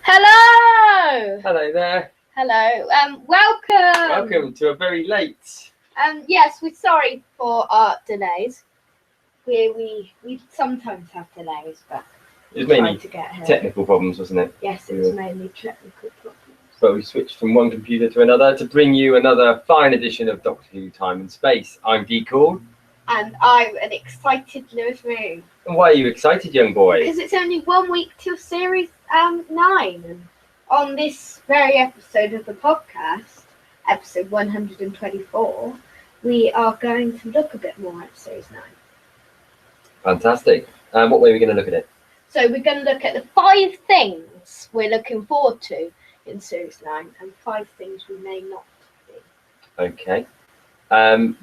Hello! Hello there. Hello. Welcome. Welcome to a very late. Yes, we're sorry for our delays. We sometimes have delays, but It was we're trying mainly to get here. technical problems, wasn't it? Yes, it was mainly technical problems. But we switched from one computer to another to bring you another fine edition of Doctor Who Time and Space. I'm Decal. And I'm an excited Lewis Moon. And why are you excited, young boy? Because it's only 1 week till series 9. And on this very episode of the podcast, episode 124, we are going to look a bit more at series 9. Fantastic. What way are we going to look at it? So we're going to look at the 5 things we're looking forward to in series 9 and 5 things we may not be. Okay.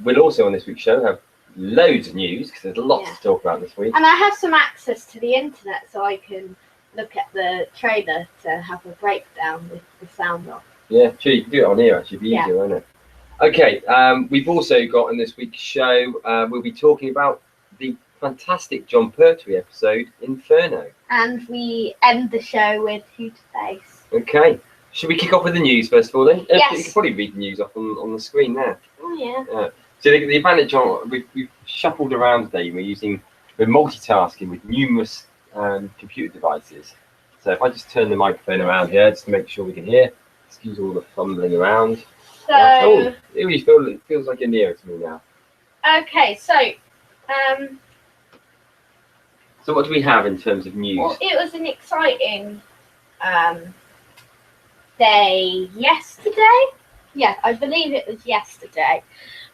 We'll also on this week's show have loads of news because there's lots to talk about this week. And I have some access to the internet so I can look at the trailer to have a breakdown with the sound off. Yeah, sure, you can do it on here actually, it'd be easier, won't it? Okay, we've also got in this week's show, we'll be talking about the fantastic John Pertwee episode, Inferno. And we end the show with Who to Face. Okay, should we kick off with the news first of all then? Yes. You can probably read the news off on the screen there. Oh yeah. So the advantage on, we've shuffled around today, we're multitasking with numerous computer devices. So if I just turn the microphone around here just to make sure we can hear, excuse all the fumbling around. So it feels like you're nearer to me now. okay, so So what do we have in terms of news? well, it was an exciting day yesterday. Yeah, I believe it was yesterday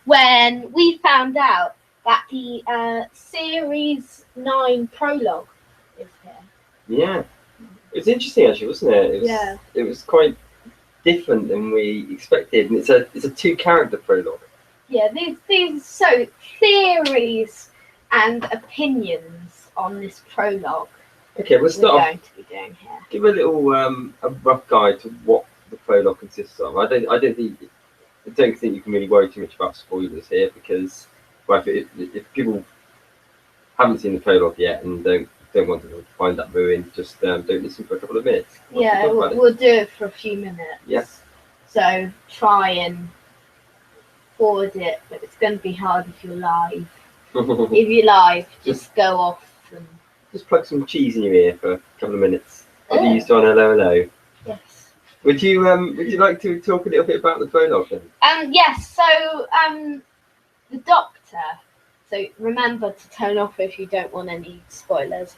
when we found out that the Series 9 prologue is here. Yeah, it was interesting actually, wasn't it? It was quite different than we expected, and it's a 2-character prologue. Yeah, these so theories and opinions on this prologue. Okay, we'll start off. Going to be doing here. Give a little a rough guide to what the prologue consists of. I don't think you can really worry too much about spoilers here because, well, if people haven't seen the prologue yet and don't want to find that ruin, just don't listen for a couple of minutes. Yeah, we'll do it for a few minutes. Yes. So try and forward it, but it's going to be hard if you're live. If you're live, just go off and just plug some cheese in your ear for a couple of minutes. What are you used to on hello? Yes. Would you like to talk a little bit about the prologue then? Yes. So the Doctor. So remember to turn off if you don't want any spoilers.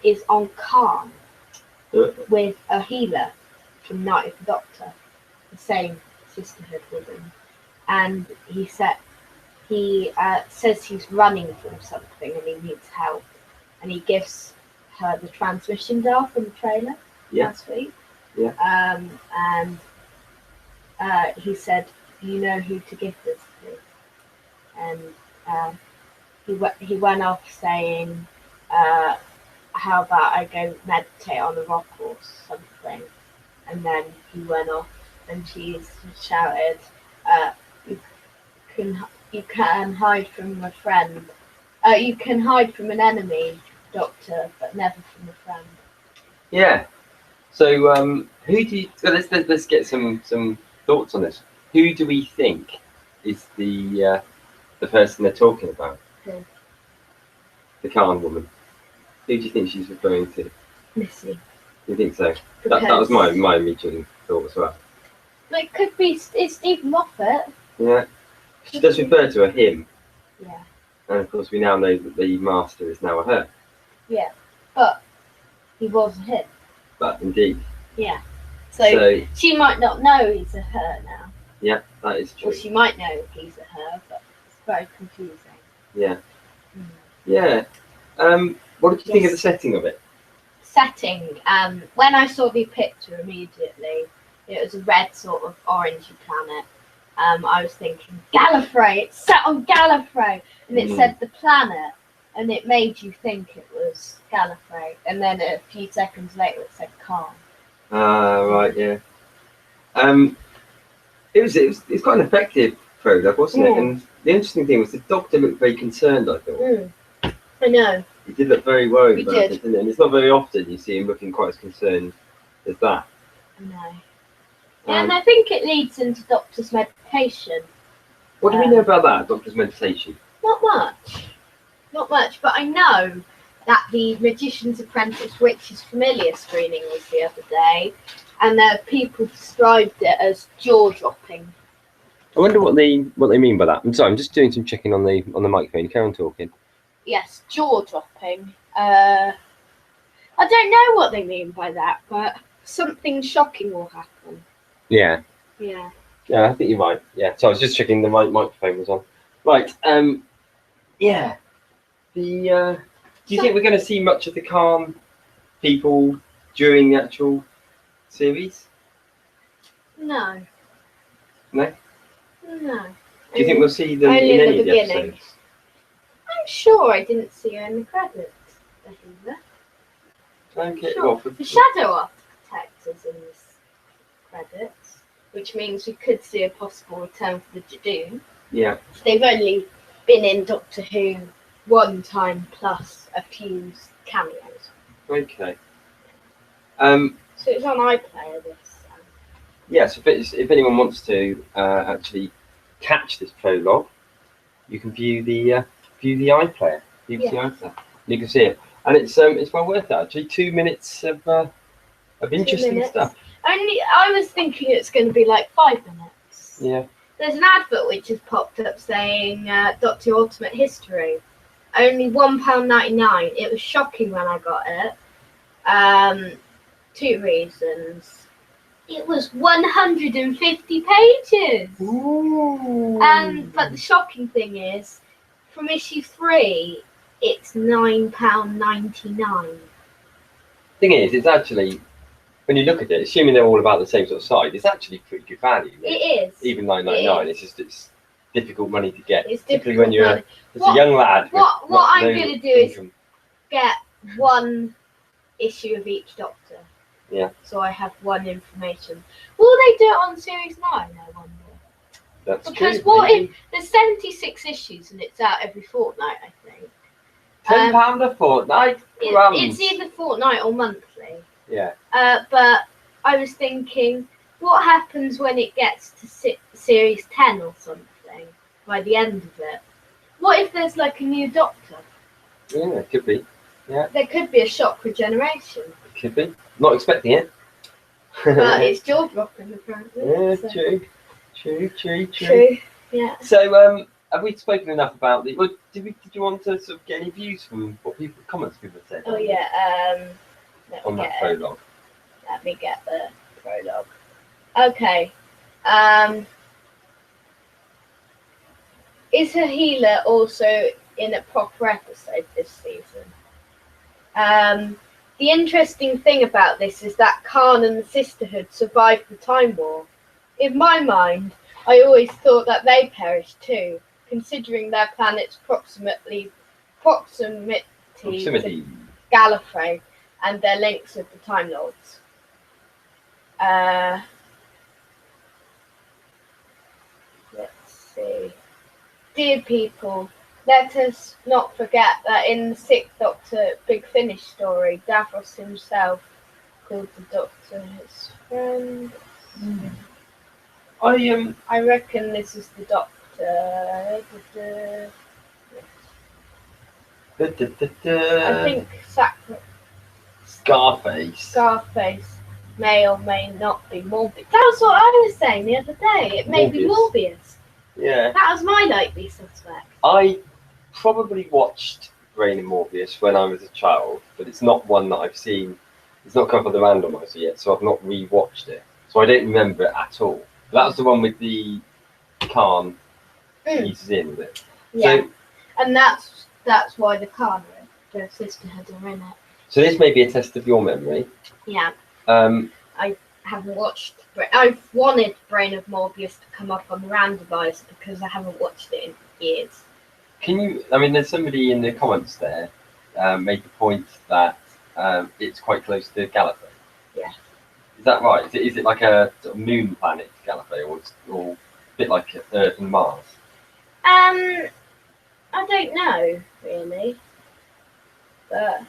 Is on Khan with a healer from Night of the Doctor, the same sisterhood with him, and he says he's running from something and he needs help, and he gives her the transmission dial from the trailer last week. Yeah. And he said, "You know who to give this to," and he went off saying, "How about I go meditate on a rock or something?" And then he went off, and she shouted, "You can hide from a friend. You can hide from an enemy, Doctor, but never from a friend." Yeah. So who do you? So let's get some thoughts on this. Who do we think is the person they're talking about? Who? The Khan woman. Who do you think she's referring to? Missy. You think so? That was my immediate thought as well. It could be Stephen Moffat. Yeah. She does refer to a him. Yeah. And of course we now know that the master is now a her. Yeah. But he was a him. But indeed. Yeah. So she might not know he's a her now. Yeah, that is true. Or she might know he's a her, but it's very confusing. Yeah. Yeah. What did you think of the setting of it? Setting. When I saw the picture immediately, it was a red sort of orangey planet. I was thinking Gallifrey. It's set on Gallifrey, and it said the planet, and it made you think it was Gallifrey. And then a few seconds later, it said Khan. Right. Yeah. It was quite an effective prologue, wasn't it? And the interesting thing was the Doctor looked very concerned, I thought. I know. He did look very worried He about it, didn't he? And it's not very often you see him looking quite as concerned There's that. No. And I think it leads into Doctor's meditation. What do we know about that, Doctor's meditation? Not much. Not much, but I know that the Magician's Apprentice Witches Familiar screening was the other day, and people described it as jaw-dropping. I wonder what they mean by that. I'm sorry, I'm just doing some checking on the microphone. Carry on talking. Yes, jaw-dropping. I don't know what they mean by that, but something shocking will happen. Yeah. Yeah. Yeah, I think you're right. Yeah. So I was just checking the microphone was on. Right. Yeah. Do you think we're going to see much of the Khan people during the actual series? No. No? No. Do you think we'll see them in any of the episodes? I'm sure I didn't see her in the credits. Okay. Sure. Well, the Shadow Architect is in this credits, which means we could see a possible return for the Jadoon. Yeah. They've only been in Doctor Who one time plus a few cameos. Okay. So it's on iPlayer this. Yes, if anyone wants to actually catch this prologue, you can view the iPlayer. You can see it, and it's well worth it. Actually, 2 minutes of interesting stuff. I was thinking it's going to be like 5 minutes. Yeah. There's an advert which has popped up saying Doctor Who Ultimate History, only £1.99. It was shocking when I got it. 2 reasons. It was 150 pages. Ooh. But the shocking thing is, from issue 3, it's £9.99. Thing is, it's actually, when you look at it, assuming they're all about the same sort of size, it's actually pretty good value. It is. Even £9.99, it's difficult money to get. It's particularly when you're a young lad. What I'm going to do is get 1 issue of each Doctor. Yeah. So I have 1 information. Will they do it on Series 9, I wonder? That's because true. What if there's 76 issues and it's out every fortnight, I think. £10 a fortnight? It's either fortnight or monthly. Yeah. But I was thinking, what happens when it gets to Series 10 or something, by the end of it? What if there's like a new Doctor? Yeah, it could be. Yeah. There could be a shock regeneration. It could be. Not expecting it. But it's jaw-dropping, apparently. Yeah, so. True. Yeah. So, have we spoken enough about the? Well, did you want to sort of get any views from what comments people have said? Oh yeah. On that prologue. Let me get the prologue. Okay. Is her healer also in a proper episode this season? The interesting thing about this is that Khan and the Sisterhood survived the Time War. In my mind, I always thought that they perished too, considering their planet's proximity to Gallifrey and their links with the Time Lords. Let's see. Dear people, let us not forget that in the 6th Doctor Big Finish story, Davros himself called the Doctor his friend. I reckon this is the Doctor. I think Scarface may or may not be Morbius. That was what I was saying the other day. It may be Morbius. Yeah. That was my likely suspect. I probably watched Brain and Morbius when I was a child, but it's not one that I've seen. It's not come up on the randomizer yet, so I've not re-watched it. So I don't remember it at all. That was the one with the Khan pieces in, was it? Yeah. So, and that's why the Khan, the Sisterhood, are in it. So this may be a test of your memory. Yeah. I haven't watched. I've wanted Brain of Morbius to come up on the randomizer because I haven't watched it in years. Can you? I mean, there's somebody in the comments there made the point that it's quite close to Gallifrey. Yeah. Is that right? Is it like a sort of moon planet, Gallifrey, or a bit like Earth and Mars? I don't know really, but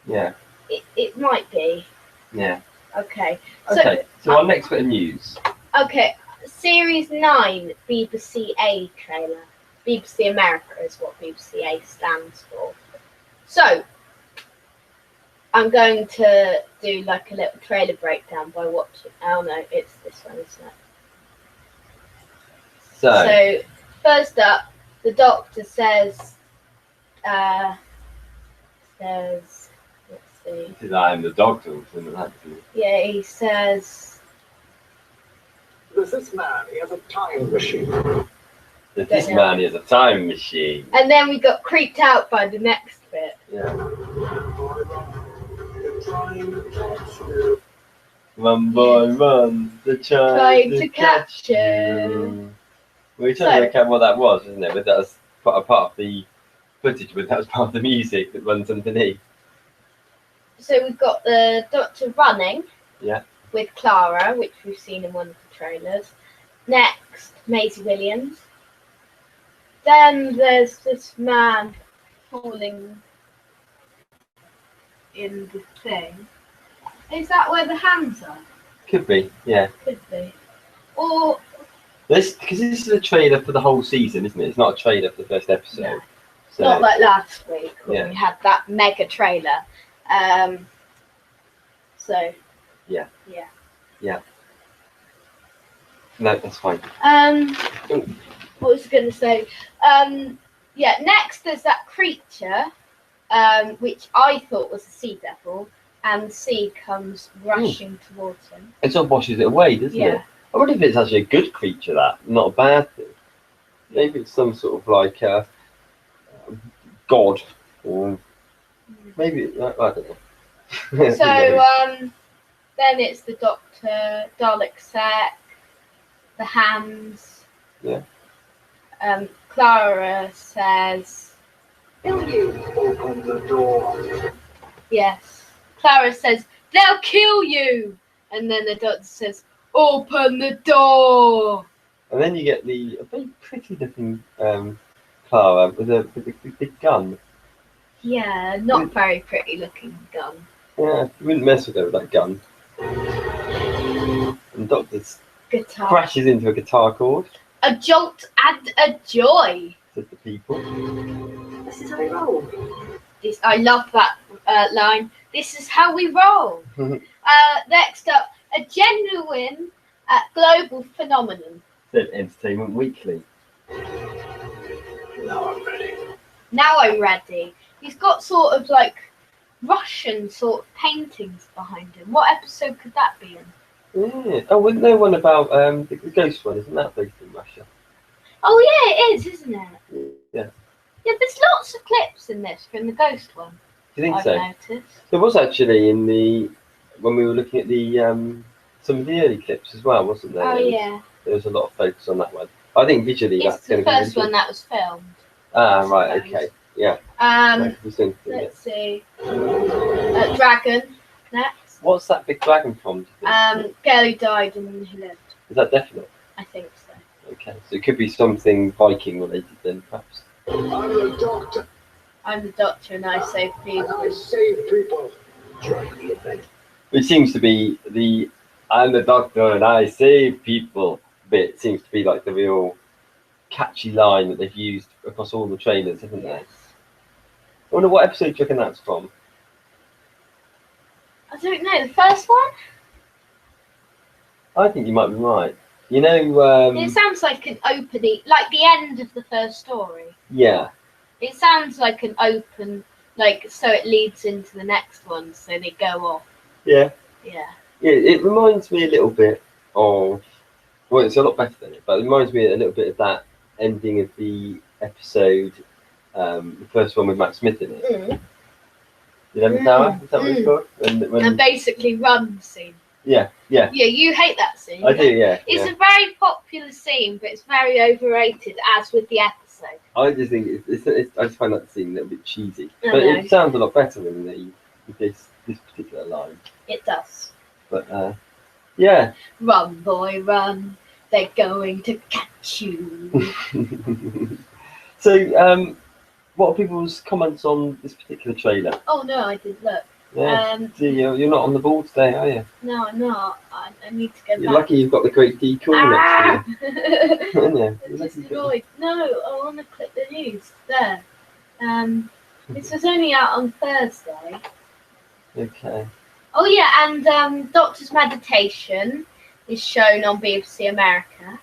yeah, it might be. Yeah. Okay. Okay. So our next bit of news. Okay. Series 9 BBC A trailer. BBC America is what BBC A stands for. So, I'm going to do like a little trailer breakdown by watching. Oh no, it's this one, isn't it? So first up, the Doctor says, let's see. Because I'm the Doctor, isn't that? Yeah, he says. This man, he has a time machine. This man is a time machine. And then we got creeped out by the next bit. Yeah. Run, boy, run. They're Trying to catch you. We were trying to work out what that was, wasn't it? But that was part of the footage, but that was part of the music that runs underneath. So we've got the Doctor running. Yeah. With Clara, which we've seen in one of the trailers. Next, Maisie Williams. Then there's this man falling in the thing. Is that where the hands are? Could be, yeah. Could be. Or because this is a trailer for the whole season, isn't it? It's not a trailer for the first episode. Yeah. So, not like last week when we had that mega trailer. So. Yeah. Yeah. Yeah. No, that's fine. What was I going to say? Yeah. Next, there's that creature, which I thought was a sea devil, and the sea comes rushing towards him. It sort of washes it away, doesn't it? I wonder if it's actually a good creature, not a bad thing. Maybe it's some sort of like god, or maybe I don't know. So then it's the Doctor, Dalek Sec, the hands. Yeah. Clara says, Will you open the door? Yes. Clara says, they'll kill you! And then the Doctor says, open the door! And then you get a very pretty looking Clara with a big gun. Yeah, not very pretty looking gun. Yeah, you wouldn't mess with her with that gun. And the Doctor Guitar. crashes into a guitar chord. A jolt and a joy. Said the people. This is how we roll. I love that line. This is how we roll. Next up, a genuine global phenomenon. Said Entertainment Weekly. Now I'm ready. Now I'm ready. He's got sort of like Russian sort of paintings behind him. What episode could that be in? Yeah. Oh, wasn't there one about the ghost one? Isn't that based in Russia? Oh yeah, it is, isn't it? Yeah. Yeah, there's lots of clips in this from the ghost one. Do you think I've so? noticed. There was actually when we were looking at the some of the early clips as well, wasn't there? Oh yeah. There was a lot of focus on that one. I think visually It's that's going the to be first one that was filmed. Ah, right, okay, yeah. Let's see. Dragon next. What's that big dragon from? Girl who died and who lived. Is that definite? I think so. Okay, so it could be something Viking related then, perhaps. I'm the Doctor. I'm the Doctor and I save people. I save people. Try me a thing. It seems to be I'm the Doctor and I save people bit seems to be like the real catchy line that they've used across all the trailers, haven't they? Yes. I wonder what episode do you reckon that's from? I don't know. The first one? I think you might be right. You know, It sounds like an opening, like the end of the first story. yeah. It sounds like an open, like, so it leads into the next one, so they go off. Yeah. Yeah. Yeah, it reminds me a little bit of, well, it's a lot better than it, but it reminds me a little bit of that ending of the episode, the first one with Matt Smith in it. Mm. The 11th Hour? Is that what it's called? And basically run scene. Yeah. Yeah, you hate that scene. I do, yeah. It's a very popular scene, but it's very overrated, as with the episode. I just think I just find that scene a little bit cheesy, I but know. it sounds a lot better than this particular line. It does. But yeah. Run, boy, run. They're going to catch you. So, what are people's comments on this particular trailer? Oh no, I didn't look. Yeah. See, you're not on the ball today, are you? No, I'm not. I need to go You're back. lucky you've got the great decoy next to you. Aren't you? I'm just annoyed. No, I want to click the news. There. This was only out on Thursday. Okay. Oh yeah, and Doctor's Meditation is shown on BBC America.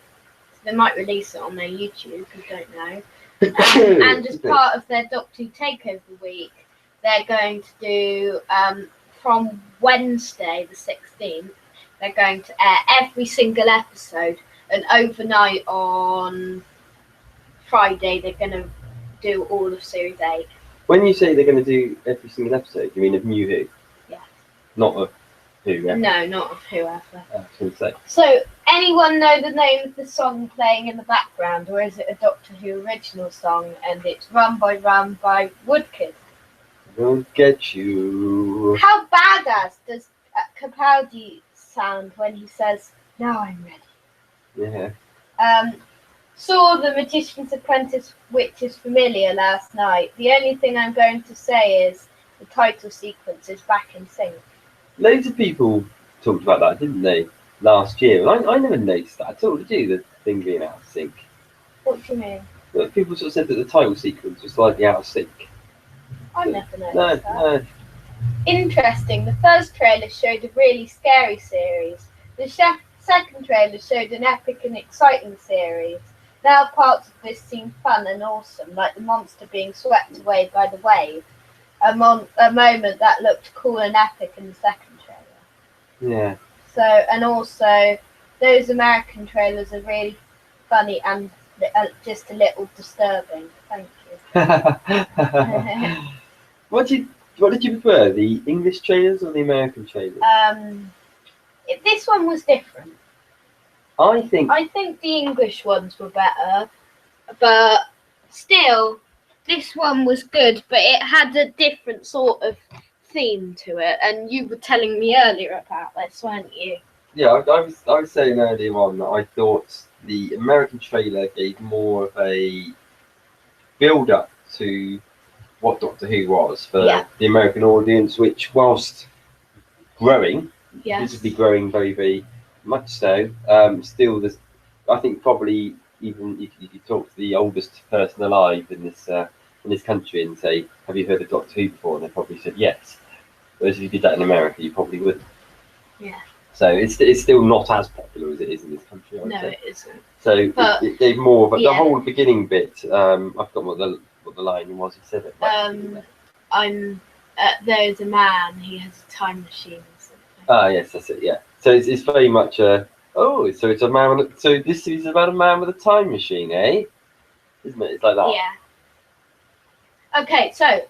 So they might release it on their YouTube, I don't know. And as part of their Doctor Who Takeover week, they're going to do, from Wednesday the 16th, they're going to air every single episode, and overnight on Friday they're going to do all of Series 8. When you say they're going to do every single episode, you mean of New Who? Yeah. Not of Who, yeah? No, not of whoever. I was going to say. So, anyone know the name of the song playing in the background, or is it a Doctor Who original song and it's Run by Woodkid? We'll get you. How badass does Capaldi sound when he says, "Now I'm ready"? Yeah. Saw The Magician's Apprentice, which is familiar, last night. The only thing I'm going to say is the title sequence is back in sync. Loads of people talked about that, didn't they, last year? And I never noticed that at all, did you, the thing being out of sync? What do you mean? But people sort of said that the title sequence was slightly out of sync. I never noticed No, that. no. Interesting. The first trailer showed a really scary series. The second trailer showed an epic and exciting series. Now parts of this seem fun and awesome, like the monster being swept away by the wave. A moment that looked cool and epic in the second trailer. Yeah. So, and also, those American trailers are really funny and just a little disturbing. Thank you. What did you prefer, the English trailers or the American trailers? This one was different. I think the English ones were better, but still, this one was good, but it had a different sort of theme to it, and you were telling me earlier about this, weren't you? Yeah, I was saying earlier on that I thought the American trailer gave more of a build-up to what Doctor Who was for the American audience, which, whilst growing, visibly growing very, very much so, still there's, I think probably even if you could talk to the oldest person alive in this country and say, have you heard of Doctor Who before? And they probably said yes. Whereas if you did that in America, you probably wouldn't. Yeah. So it's still not as popular as it is in this country, I would say. It isn't. So it gave more of the whole beginning bit. I've got what the line was. He said it. There's a man. He has a time machine. Or something. Ah, yes, that's it. Yeah. So it's very much so it's a man. So this is about a man with a time machine, eh? Isn't it? It's like that. Yeah. Okay, so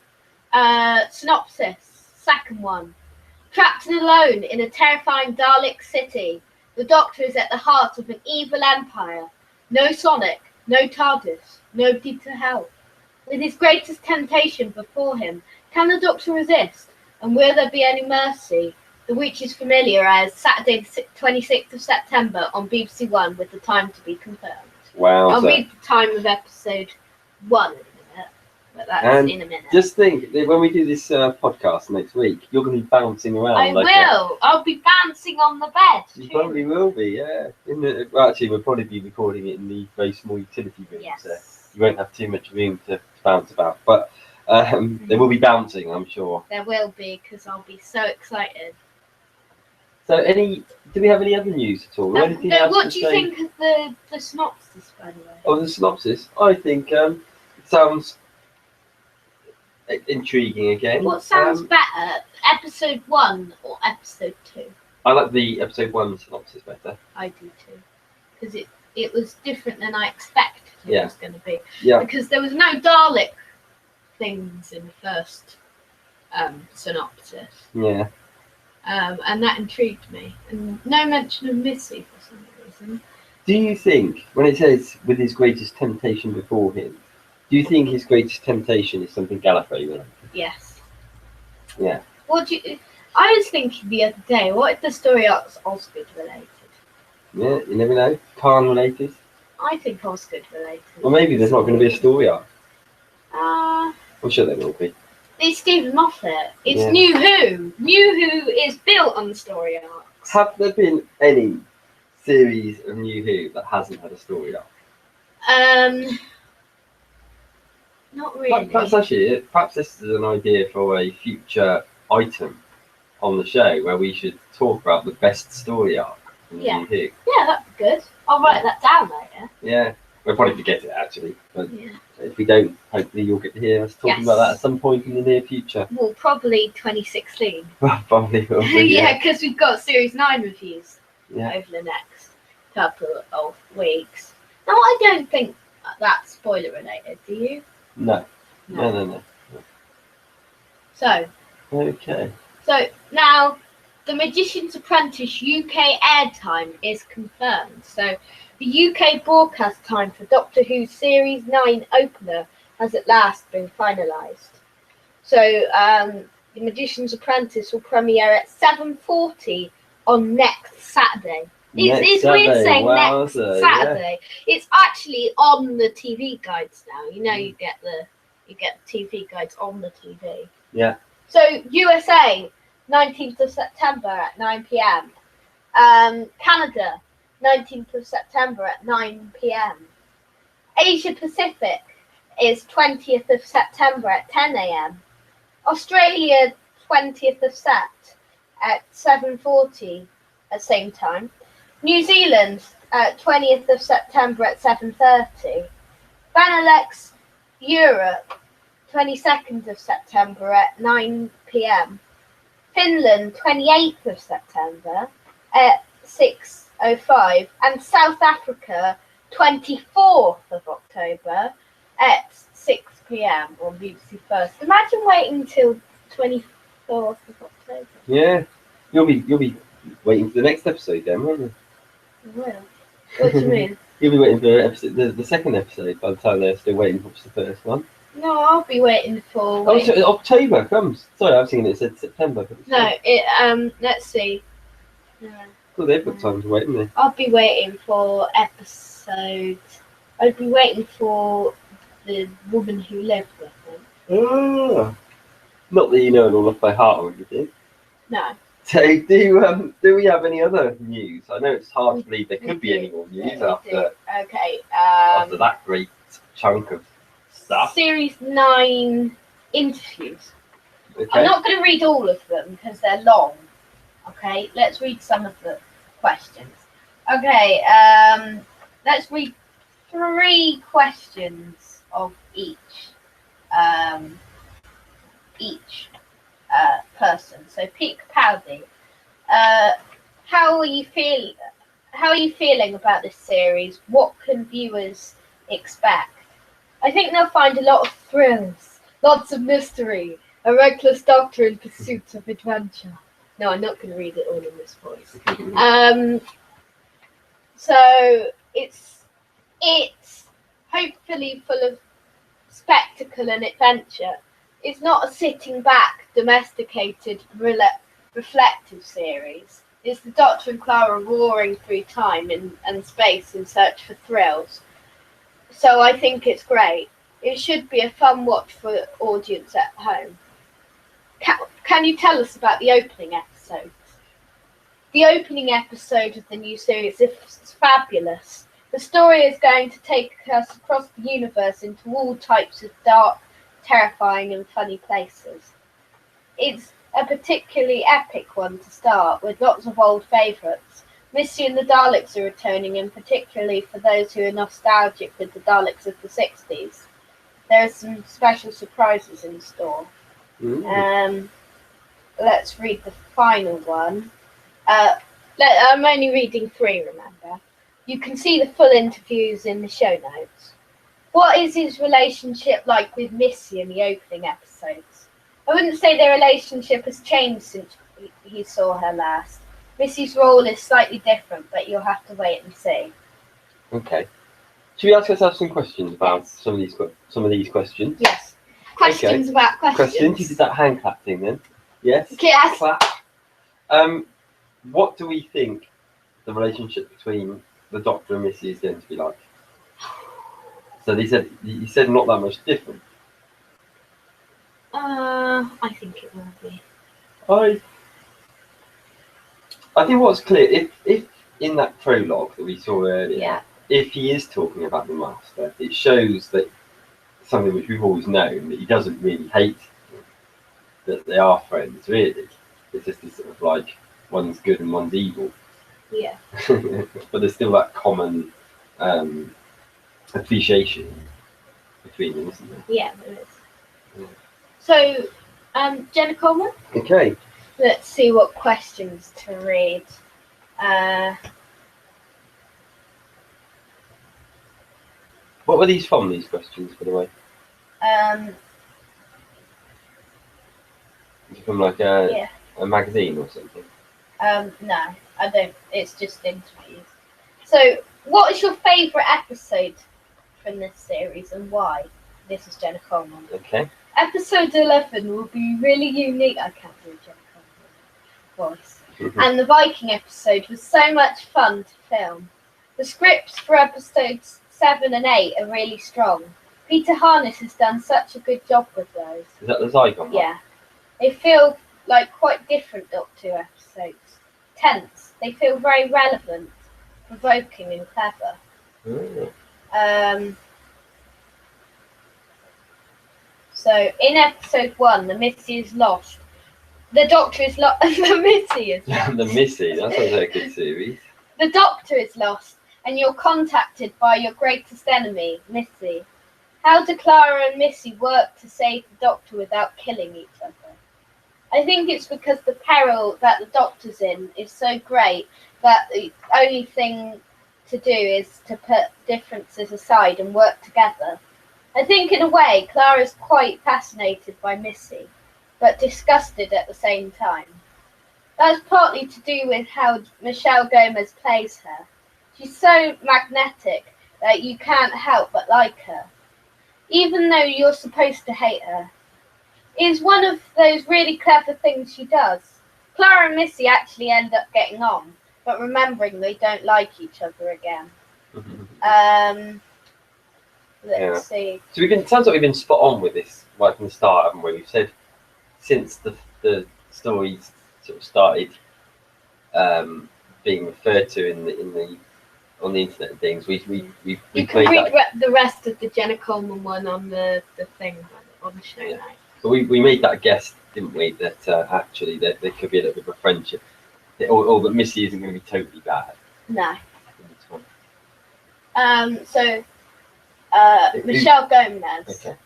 synopsis. Second one. Trapped and alone in a terrifying Dalek city, the Doctor is at the heart of an evil empire. No Sonic, no TARDIS, nobody to help. With his greatest temptation before him, can the Doctor resist? And will there be any mercy? The Witch is familiar as Saturday the 26th of September on BBC One, with the time to be confirmed. Wow. I'll read the time of episode 1 in a minute, but that's in a minute. Just think, when we do this podcast next week, you're going to be bouncing around. I'll be bouncing on the bed. You probably will be, yeah. Well, actually, we'll probably be recording it in the very small utility room, so you won't have too much room to bounce about. But there will be bouncing, I'm sure. There will be, because I'll be so excited. So, do we have any other news at all? Anything else what do you think of the synopsis, by the way? Oh, the synopsis? I think it sounds intriguing again. What sounds better, episode 1 or episode 2? I like the episode 1 synopsis better. I do too, because it was different than I expected it was going to be. Yeah. Because there was no Dalek things in the first synopsis. Yeah. And that intrigued me. And no mention of Missy for some reason. Do you think, when it says with his greatest temptation before him, do you think his greatest temptation is something Gallifrey related? Yes. Yeah. I was thinking the other day, what if the story arc's Osgood related? Yeah, you never know. Khan related? I think Osgood related. Or maybe there's not going to be a story arc. I'm I'm sure there will be. It's Stephen Moffat. It's Yeah. New Who. New Who is built on the story arcs. Have there been any series of New Who that hasn't had a story arc? Not really. Perhaps this is an idea for a future item on the show where we should talk about the best story arc from Yeah. New Who. Yeah, that'd be good. I'll write that down later. Yeah, we'll probably forget it actually, but Yeah. if we don't, hopefully you'll get to hear us talking about that at some point in the near future. Well, probably 2016. Probably will be, Yeah, because we've got Series 9 reviews Yeah. over the next couple of weeks. Now, I don't think that's spoiler related, do you? No. No. So, Okay. now, The Magician's Apprentice UK airtime is confirmed. So, the UK broadcast time for Doctor Who's Series 9 opener has at last been finalised. So, The Magician's Apprentice will premiere at 7:40 on next Saturday. It's weird saying next Saturday. Yeah. It's actually on the TV guides now. You know, you get the TV guides on the TV. Yeah. So USA, 19th of September at 9 p.m. Canada, 19th of September at 9 p.m. Asia Pacific is 20th of September at 10 a.m. Australia, 20th of Sept at 7:40 at the same time. New Zealand, 20th of September at 7:30. Benelux, Europe, 22nd of September at 9 p.m. Finland, 28th of September at 6:05. And South Africa, 24th of October at 6 p.m. on BBC First. Imagine waiting until 24th of October. Yeah. You'll be waiting for the next episode then, won't you? I will. What do you mean? You'll be waiting for the second episode by the time they're still waiting for the first one. No, I'll be waiting for. Oh, October comes. Sorry, I was thinking it said September. No, let's see. Well, they've got time to wait, haven't they? I'll be waiting for episode. I'll be waiting for The Woman Who Lived with Him. Oh. Not that you know it all off by heart or anything. No. So, do we have any other news? I know it's hard to believe there could be any more news after that great chunk of stuff. Series 9 interviews. Okay. I'm not going to read all of them because they're long. Okay, let's read some of the questions. Okay, let's read 3 questions of each person. So Pete Capaldi, how are you feeling about this series? What can viewers expect? I think they'll find a lot of thrills, lots of mystery, a reckless doctor in pursuit of adventure. No, I'm not going to read it all in this voice. So it's hopefully full of spectacle and adventure. It's not a sitting back, domesticated, reflective series. It's the Doctor and Clara roaring through time and space in search for thrills. So I think it's great. It should be a fun watch for the audience at home. Can you tell us about the opening episode? The opening episode of the new series is fabulous. The story is going to take us across the universe into all types of dark, terrifying and funny places. It's a particularly epic one to start, with lots of old favourites. Missy and the Daleks are returning, and particularly for those who are nostalgic with the Daleks of the 60s. There are some special surprises in store. Let's read the final one. I'm only reading 3, remember. You can see the full interviews in the show notes. What is his relationship like with Missy in the opening episodes? I wouldn't say their relationship has changed since he saw her last. Missy's role is slightly different, but you'll have to wait and see. Okay. Should we ask ourselves some questions about some of these questions? Yes. Questions about questions. You did that hand clap thing then? Yes. Yes. Clap. What do we think the relationship between the Doctor and Missy is going to be like? So you said not that much different. I think it will be. I think what's clear, if in that prologue that we saw earlier, Yeah. if he is talking about the Master, it shows that something which we've always known, that he doesn't really hate them, that they are friends, really. It's just this sort of like, one's good and one's evil. Yeah. But there's still that common appreciation between them, isn't there? Yeah, there is. Yeah. So, Jenna Coleman, Okay. let's see what questions to read. What were these from, these questions, by the way? Is it from like a magazine or something? No, I don't. It's just interviews. So, what is your favourite episode from this series and why? This is Jenna Coleman. Okay. Episode 11 will be really unique. I can't do a Jenna Coleman voice. And the Viking episode was so much fun to film. The scripts for episodes 7 and 8 are really strong. Peter Harness has done such a good job with those. Is that the Zygon? Yeah. They feel like quite different Doctor Who episodes. Tense. They feel very relevant, provoking and clever. Oh. So in episode 1, the Missy is lost. The Doctor is lost. The Missy is lost. The Missy, that sounds like a good series. The Doctor is lost, and you're contacted by your greatest enemy, Missy. How do Clara and Missy work to save the Doctor without killing each other? I think it's because the peril that the Doctor's in is so great that the only thing to do is to put differences aside and work together. I think in a way Clara's quite fascinated by Missy, but disgusted at the same time. That's partly to do with how Michelle Gomez plays her. She's so magnetic that you can't help but like her, even though you're supposed to hate her. It is one of those really clever things she does. Clara and Missy actually end up getting on, but remembering they don't like each other again. Let's see. So it sounds like we've been spot on with this right from the start, haven't we? We've said since the stories sort of started being referred to on the internet and things, we You can read the rest of the Jenna Coleman one on the thing on the show notes. But we made that guess, didn't we, that actually there could be a little bit of a friendship, or that Missy isn't going to be totally bad. No. So Michelle Gomez. Okay.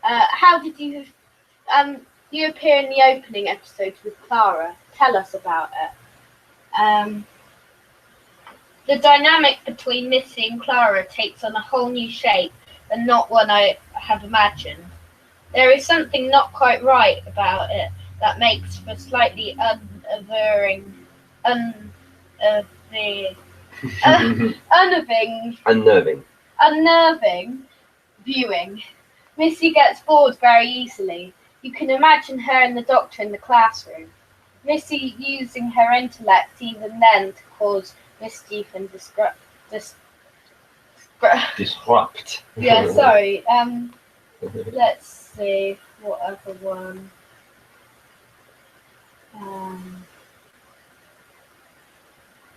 How did you you appear in the opening episodes with Clara? Tell us about it. The dynamic between Missy and Clara takes on a whole new shape and not one I have imagined. There is something not quite right about it that makes for slightly unnerving viewing. Missy gets bored very easily. You can imagine her and the Doctor in the classroom. Missy using her intellect even then to cause mischief and disrupt. Yeah, sorry. Let's see what other one.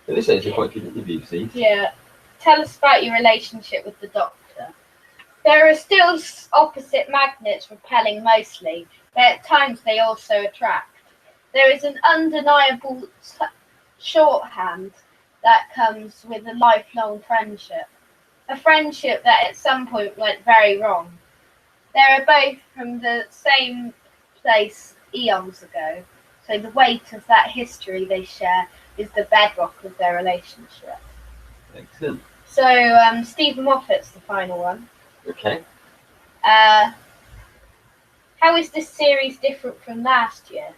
This is a quite good interview, see? Yeah. Tell us about your relationship with the Doctor. There are still opposite magnets repelling mostly, but at times they also attract. There is an undeniable shorthand that comes with a lifelong friendship. A friendship that at some point went very wrong. They are both from the same place eons ago, so the weight of that history they share is the bedrock of their relationship. Excellent. So Stephen Moffat's the final one. Okay. How is this series different from last year?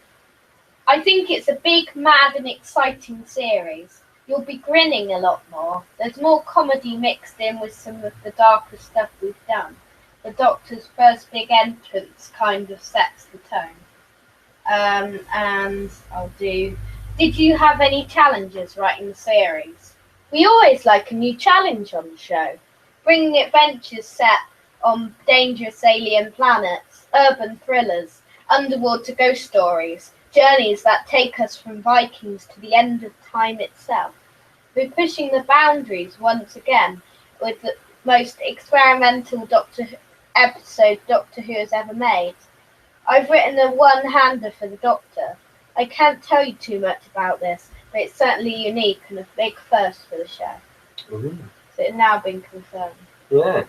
I think it's a big, mad and exciting series. You'll be grinning a lot more. There's more comedy mixed in with some of the darker stuff we've done. The Doctor's first big entrance kind of sets the tone. And I'll do... Did you have any challenges writing the series? We always like a new challenge on the show. Bringing adventures set on dangerous alien planets. urban thrillers, underwater ghost stories, journeys that take us from Vikings to the end of time itself. We're pushing the boundaries once again with the most experimental episode Doctor Who has ever made. I've written a one-hander for the Doctor. I can't tell you too much about this, but it's certainly unique and a big first for the show. Mm-hmm. So it's now been confirmed. Yeah,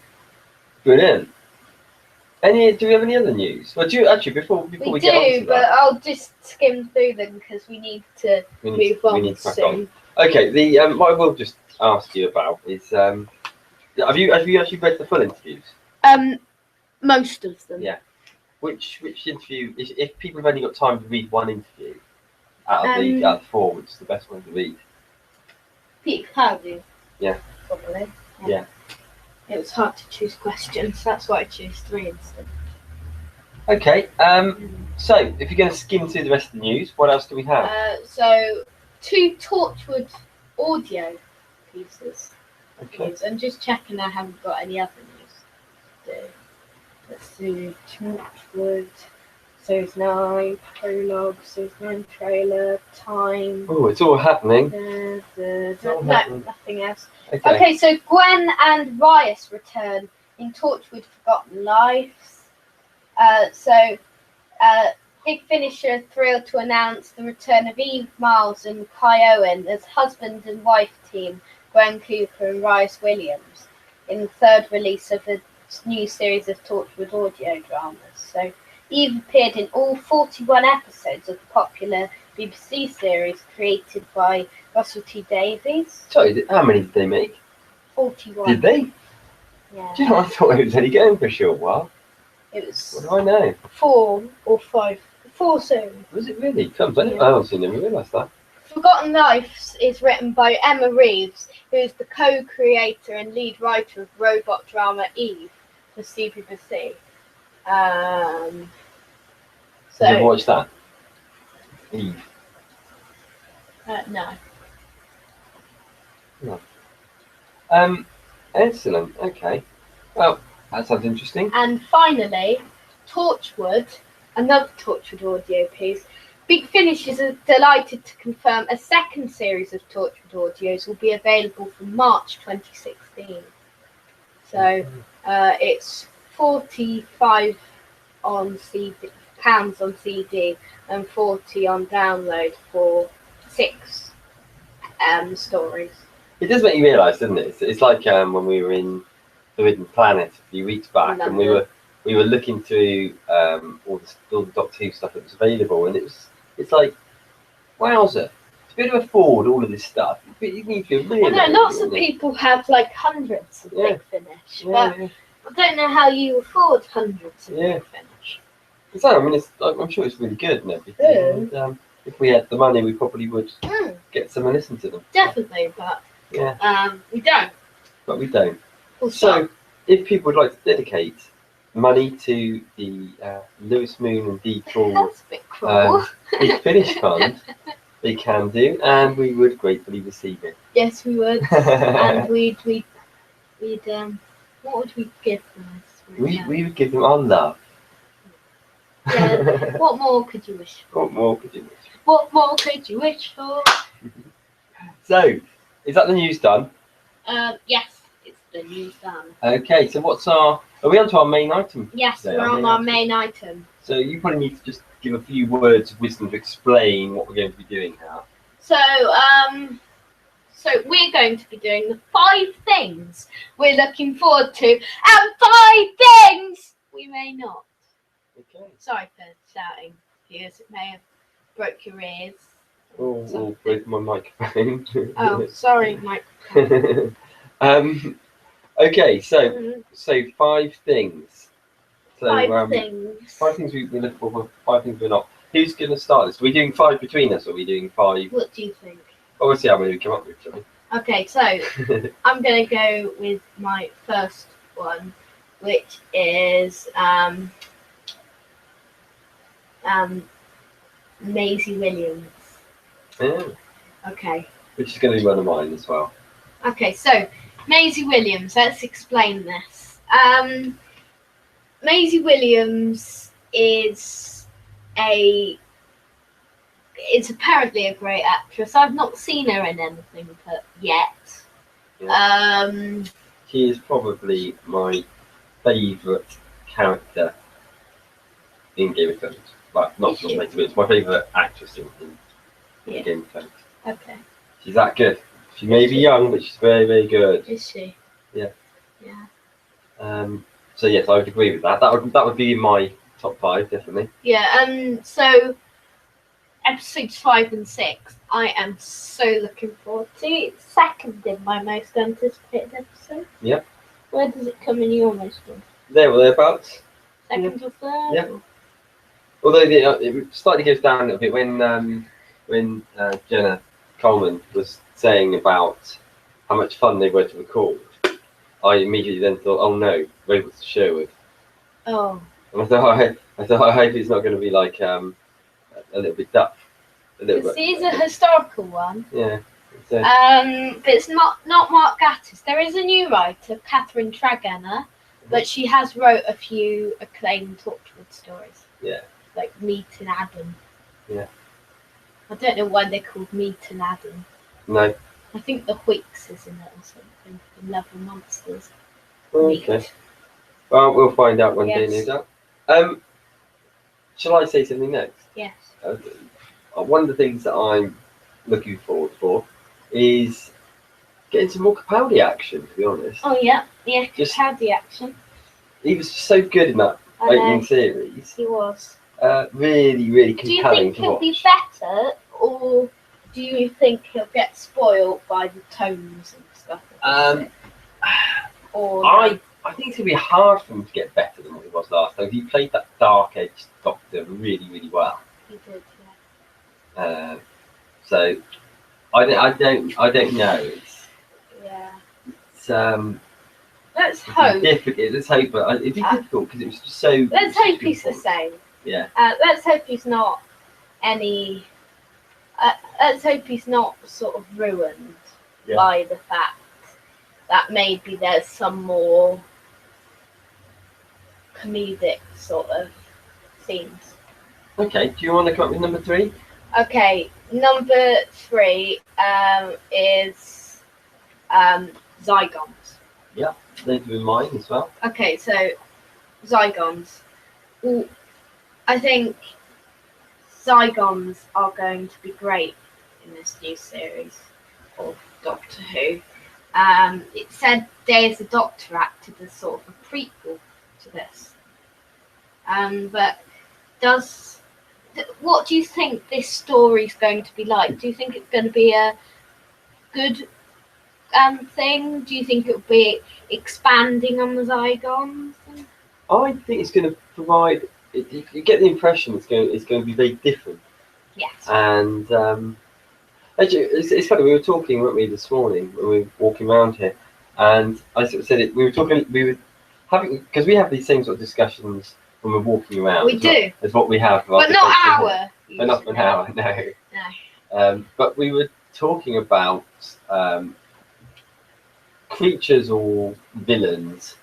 brilliant. Do we have any other news? Well, before we get on to but that, I'll just skim through them because we need to move on soon. Okay, what I will just ask you about is have you actually read the full interviews? Most of them. Yeah. Which interview? If people have only got time to read one interview out of the four, which is the best one to read? Peter Capaldi. Yeah. Probably. Yeah. It was hard to choose questions. That's why I chose 3 instead. Okay. So if you're going to skim through the rest of the news, what else do we have? So 2 Torchwood audio pieces. Okay. I'm just checking I haven't got any other news to do. Let's do Torchwood, Series 9, Prologue, Series 9 trailer, Time. Oh, it's all happening. No, nothing else. Okay. Okay, so Gwen and Rias return in Torchwood Forgotten Lives. Big Finish are thrilled to announce the return of Eve Miles and Kai Owen as husband and wife team Gwen Cooper and Rias Williams in the 3rd release of a new series of Torchwood audio dramas. So Eve appeared in all 41 episodes of the popular BBC series created by Russell T Davies. Sorry, how many did they make? 41. Did they? Yeah. Do you know, I thought it was only going for a short while. It was What do I know? 4 or 5. 4 soon. Was it really? Comes, I Yeah. honestly never realised that. Forgotten Lives is written by Emma Reeves, who is the co-creator and lead writer of robot drama Eve for CBBC. Did you ever watch that? Eve. No. Excellent. Okay. Well, that sounds interesting. And finally, Torchwood, another Torchwood audio piece. Big Finish is delighted to confirm a second series of Torchwood audios will be available from March 2016. So it's £45 on CD and 40 on download for 6 stories. It does make you realise, doesn't it? It's like when we were in the Hidden Planet a few weeks back, and we were looking through all the Doctor Who stuff that was available, and it's like, wowzer, to be able to afford all of this stuff, you need to really. I know lots of people have like hundreds of Big Finish, but I don't know how you afford hundreds of Big Finish. So, I mean, I'm sure it's really good and everything. And, if we had the money, we probably would get some and listen to them. Definitely, but we don't. But we don't. Also, so, if people would like to dedicate money to the Lewis Moon and Dee Paul that's a bit cruel. Big Finish Fund, they can do, and we would gratefully receive it. Yes, we would, and we'd what would we give them? We would give them our love. Yeah. What more could you wish for? What more could you wish for? What more could you wish for? So, is that the news done? Yes, it's the news done. Okay, so are we on to our main item? Yes, today, we're on our main item. So you probably need to just give a few words of wisdom to explain what we're going to be doing now. So we're going to be doing the 5 things we're looking forward to, and 5 things we may not. Okay. Sorry for shouting, viewers. It may have broke your ears. Oh, broke my microphone. Oh, sorry, microphone. Okay, so 5 things. So, 5 things. 5 things we look for, 5 things we're not. Who's going to start this? Are we doing 5 between us, or are we doing 5? What do you think? Oh, we'll see how many we come up with, shall we? Okay, so I'm going to go with my first one, which is Maisie Williams. Yeah. Okay. Which is going to be one of mine as well. Okay, so Maisie Williams, let's explain this. Maisie Williams is apparently a great actress. I've not seen her in anything yet. She is probably my favourite character in Game of Thrones. Like, not Is she? but it's my favourite actress in Yeah. Game of Thrones. Okay. She's that good. She may be young, but she's very, very good. Is she? Yeah. Yeah. So yes, I would agree with that. That would be in my top 5, definitely. Yeah. So episodes 5 and 6, I am so looking forward to. It's second in my most anticipated episode. Yep. Where does it come in your most one? There or thereabouts. Second or third? Yeah. Although it slightly goes down a little bit when Jenna Coleman was saying about how much fun they were to record. I immediately then thought, oh no, robots to Sherwood. Oh. And I thought I hope it's not going to be like a little bit duff. This is a historical one. Yeah. But it's not Mark Gatiss. There is a new writer, Catherine Tregenna, but she has wrote a few acclaimed Torchwood stories. Yeah. Like Meet and Adam. Yeah. I don't know why they're called Meet and Adam. No. I think the Wicks is in it or something. The Level Monsters. Okay. Meet. Well, we'll find out one day, Yes. no doubt. Shall I say something next? Yes. One of the things that I'm looking forward for is getting some more Capaldi action, to be honest. Oh yeah, Just- Capaldi action. He was so good in that I know. opening series. He was. Really, really Do you compelling think to he'll watch. be better, or do you think he'll get spoiled by the tones and stuff? Or I think it's going to be hard for him to get better than what he was last time. He played that dark-edged Doctor really, really well. he did, So I don't know. yeah. It's Let's hope. difficult. Let's hope, but it'd be difficult because it was just so. Let's hope he's the same. Yeah. Let's hope he's not any. Let's hope he's not sort of ruined by the fact that maybe there's some more comedic sort of scenes. Okay. Do you want to come up with number 3? Okay, number 3 is Zygons. Those are in mine as well. Okay, so Zygons. Well, I think Zygons are going to be great in this new series of Doctor Who. It said Day as a Doctor acted as sort of a prequel to this. But what do you think this story's going to be like? Do you think it's going to be a good thing? Do you think it'll be expanding on the Zygons? I think it's going to provide. You get the impression it's going to be very different. Yes. And actually, it's funny. We were talking, weren't we, this morning when we were walking around here, and I sort of said it. We were having, because we have these same sort of discussions when we're walking around. We do. As what we have. But not our. But not an hour, no. No. But we were talking about creatures or villains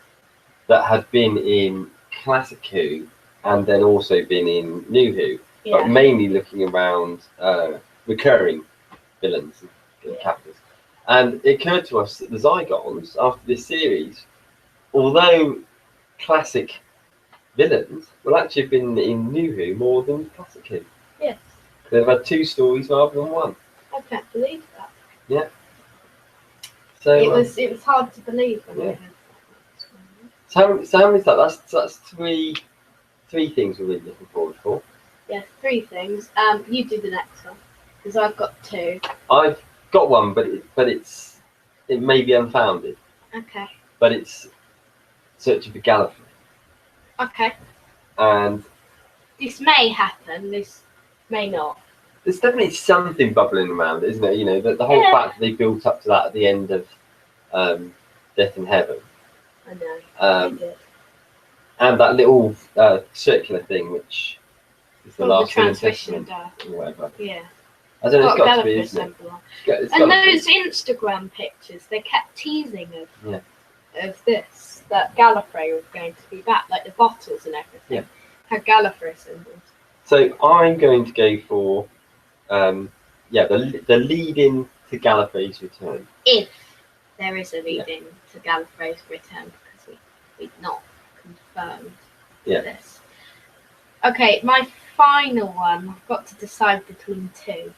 that had been in Classic Who and then also been in New Who, Yeah. but mainly looking around recurring villains and characters. And it occurred to us that the Zygons, after this series, although classic villains, will actually have been in New Who more than Classic Who. Yes. They've had 2 stories rather than 1. I can't believe that. Yeah. So It was hard to believe when yeah. I heard that. So how many is that? That's three things we're really looking forward for. Yeah, 3 things. You do the next one because I've got 2. I've got one, but it may be unfounded. Okay. But it's Searching for Gallifrey, Okay. and This may happen. This may not. there's definitely something bubbling around, isn't it? You know, the whole Yeah. fact that they built up to that at the end of Death in Heaven, I know. Um, I did. and that little circular thing, which is the From last the will and transmission testament death. or whatever. Yeah. I don't know. It's Got got to be, Gallifrey isn't it? symbol on. It's And gotta be. those Instagram pictures, they kept teasing Yeah. of this, that Gallifrey was going to be back, like the bottles and everything. Yeah. How Gallifrey assembled. So I'm going to go for the lead in to Gallifrey's return. If there is a lead-in to Gallifrey's return, because we've not confirmed this. Okay, my final one. I've got to decide between two.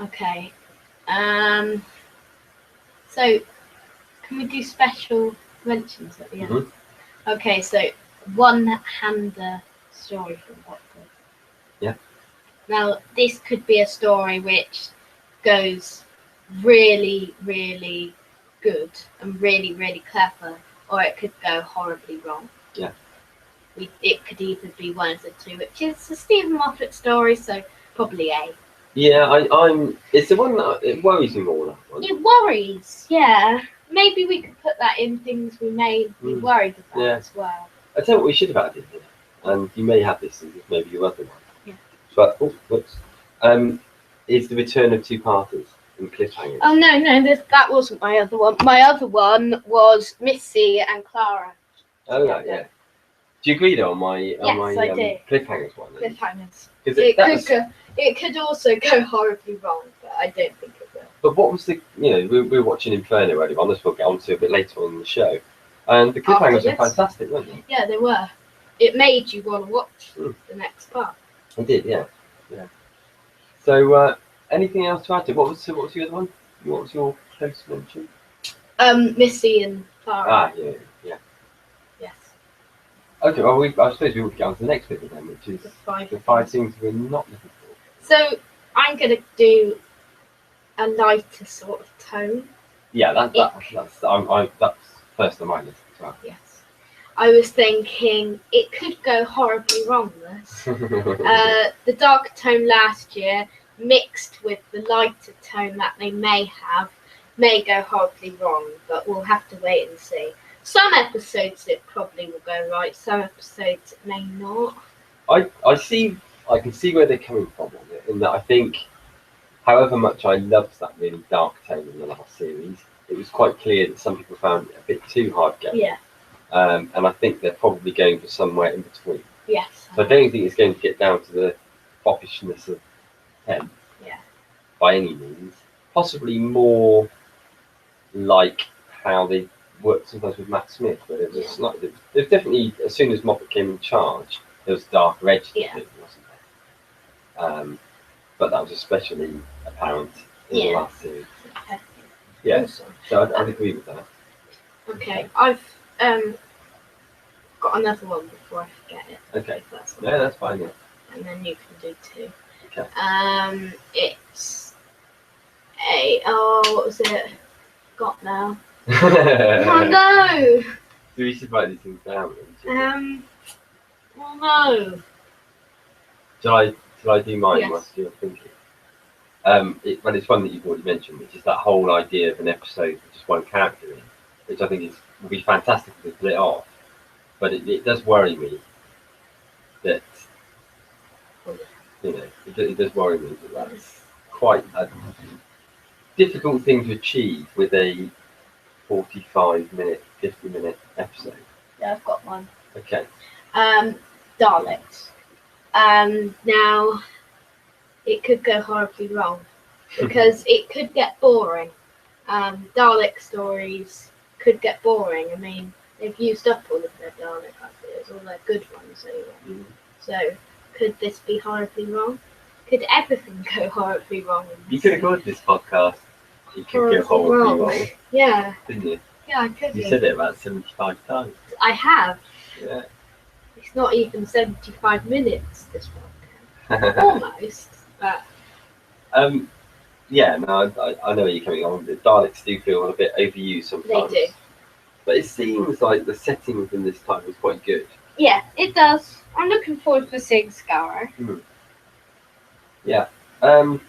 Okay. So can we do special mentions at the end? Mm-hmm. Okay, so one-hander story from Watford. Yeah. Now this could be a story which goes really, really good and really, really clever, or it could go horribly wrong. Yeah. It could either be one of the two, which is a Stephen Moffat story, so probably A. Yeah, I'm. It's the one that it worries me more. That one. It worries, yeah. Maybe we could put that in things we may be worried about as well. I tell you what we should have added here, and you may have this in maybe your other one. Yeah. But is the return of two-parters in cliffhangers. Oh no, that wasn't my other one. My other one was Missy and Clara. Oh right, yeah. Do you agree though on my I do. cliffhangers one? Cliffhangers. It could also go horribly wrong, but I don't think it will. But what was the we were watching Inferno earlier on. This we'll get onto a bit later on in the show, and the cliffhangers were fantastic, weren't they? Yeah, they were. It made you want to watch the next part. It did, yeah. So, anything else to add to? What was the other one? What was your close mention? Missy and Clara. Yeah. Yes. Okay, well, I suppose we would get on to the next bit then, which is the five things we're not looking for. So, I'm going to do a lighter sort of tone. Yeah, that's first on my list as well. Yes. I was thinking it could go horribly wrong, this. The darker tone last year, mixed with the lighter tone that they may go horribly wrong, but we'll have to wait and see. Some episodes it probably will go right, some episodes it may not. I can see where they're coming from on it, in that I think, however much I loved that really dark tone in the last series, it was quite clear that some people found it a bit too hard going. Yeah. And I think they're probably going for somewhere in between. Yes. So I don't think it's going to get down to the foppishness of 10. Yeah. By any means. Possibly more like how they worked sometimes with Matt Smith, where there was there's definitely, as soon as Moffat came in charge, there was darker edge to it, wasn't there? But that was especially apparent in the last series. Okay. Yeah. Awesome. So I'd agree with that. Okay. I've got another one before I forget it. Okay. That's That's fine. Yeah. And then you can do two. Okay. It's what was it? Got now. Oh no! We should write these things down. Oh no. Shall I do mine Yes. whilst you're thinking? Well, it's one that you've already mentioned, which is that whole idea of an episode with just one character in, which I think would be fantastic to pull it off. But it does worry me that, it does worry me that that's quite a difficult thing to achieve with a 45-minute, 50-minute episode. Yeah, I've got one. Okay. Daleks. Now, it could go horribly wrong because it could get boring. Dalek stories could get boring. I mean, they've used up all of their Dalek ideas, all their good ones anyway. So, could this be horribly wrong? Could everything go horribly wrong? You could have called this podcast "It Could Go Horribly Wrong." Yeah. Didn't you? Yeah, I could. You said it about 75 times. I have. Yeah. It's not even 75 minutes, this podcast. Almost, but... Yeah, no, I know where you're coming on. The Daleks do feel a bit overused sometimes. They do. But it seems like the setting within this time was quite good. Yeah, it does. I'm looking forward to seeing Scarrow. Yeah. So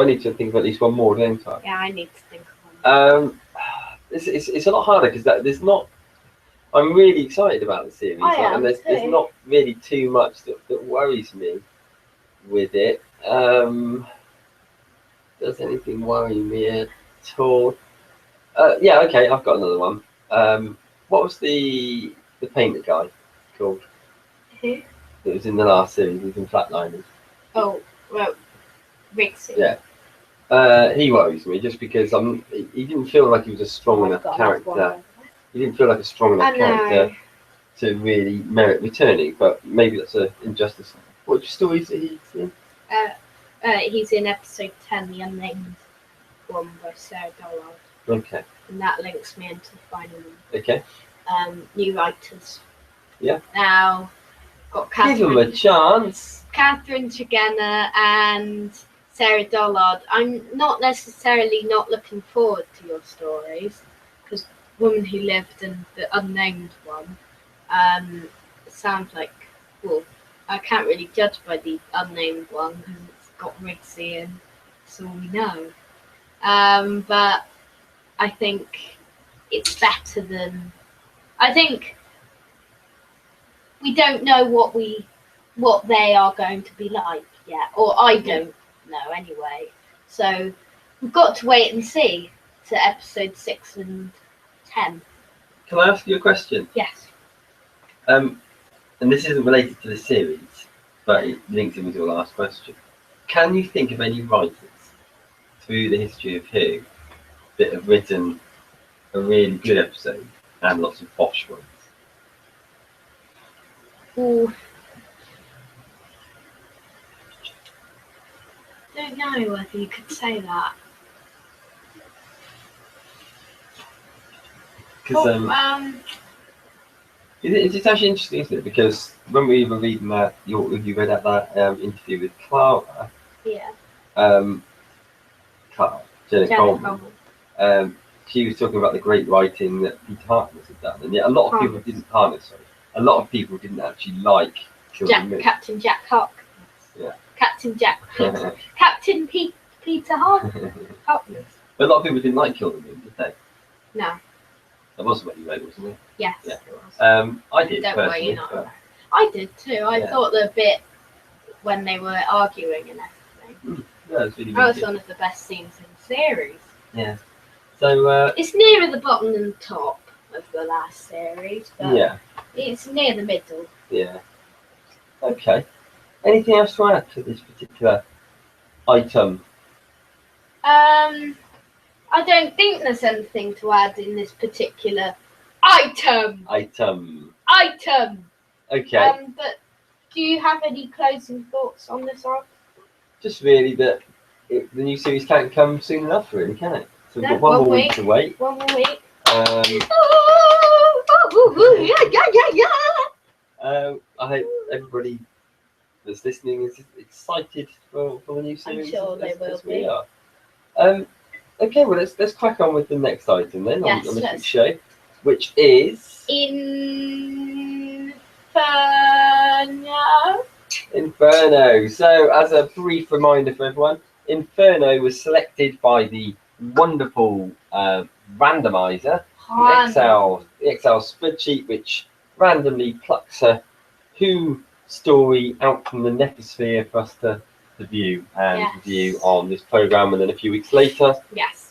I need to think of at least one more, don't I? Yeah, I need to think of one. It's a lot harder because there's not. I'm really excited about the series, and there's not really too much that worries me with it. Does anything worry me at all? Yeah, okay, I've got another one. What was the painter guy called? Who? It was in the last series. He was in Flatliners. Oh, well, Rixie. Yeah. He worries me just because he didn't feel like he was a strong enough character. He didn't feel like a strong enough character to really merit returning, but maybe that's an injustice. What stories that he's in? He's in episode 10, The Unnamed One by Sarah Dollard. Okay. And that links me into the final one. Okay. New writers. Yeah. Now, got Give him a chance. Catherine Tregenna and Sarah Dollard. I'm not necessarily not looking forward to your stories, because Woman Who Lived and The Unnamed One sounds like, well, I can't really judge by the Unnamed One because it's got Rixie and that's all we know. But I think it's better than. I think we don't know what they are going to be like yet, or I don't know anyway. So we've got to wait and see to episode 6 and 10. Can I ask you a question? Yes. And this isn't related to the series, but it links in with your last question. Can you think of any writers through the history of Who that have written a really good episode and lots of posh ones? Ooh. Don't know whether you could say that. Because it's actually interesting, isn't it? Because when we were reading that, you read out that interview with Clara. Yeah. Jenna Coleman. She was talking about the great writing that Peter Harkness had done, and yet a lot of people didn't. A lot of people didn't actually like Captain Jack Harkness. Yeah. Captain Peter Harkness. But a lot of people didn't like Kill the Moon, did they? No. That wasn't what you read, wasn't it? Yes. Yeah. It was. I did. Don't personally, worry, you're not. I did too. I thought the bit when they were arguing and everything. Yeah, it was really, That was one of the best scenes in the series. Yeah. So it's nearer the bottom than the top of the last series, but yeah, it's near the middle. Yeah. Okay. Anything else to add to this particular item? I don't think there's anything to add in this particular item. Okay. But do you have any closing thoughts on this article? Just really that the new series can't come soon enough, really, can it? So we've got one more week to wait. One more week. I hope everybody that's listening is excited for the new series. I'm sure they will be. We are. Okay, well let's crack on with the next item then on this week's show, which is Inferno. So, as a brief reminder for everyone, Inferno was selected by the wonderful randomizer, the Excel spreadsheet, which randomly plucks a Who story out from the nethosphere for us to view and review on this program, and then a few weeks later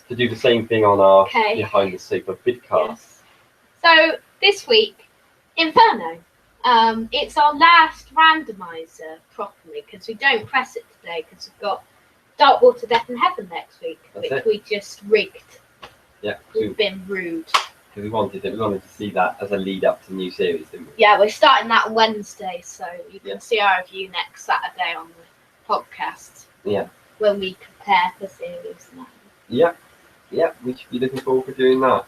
to do the same thing on our Behind the Sofa vidcast. Yes. So this week, Inferno. It's our last randomizer properly, because we don't press it today because we've got Darkwater, Death and Heaven next week, which we just rigged. Yeah, we've been rude. Because we wanted to see that as a lead up to the new series, didn't we? Yeah, we're starting that on Wednesday, so you can see our review next Saturday on the podcast. Yeah. When we compare the series now. Yeah, we should be looking forward to doing that.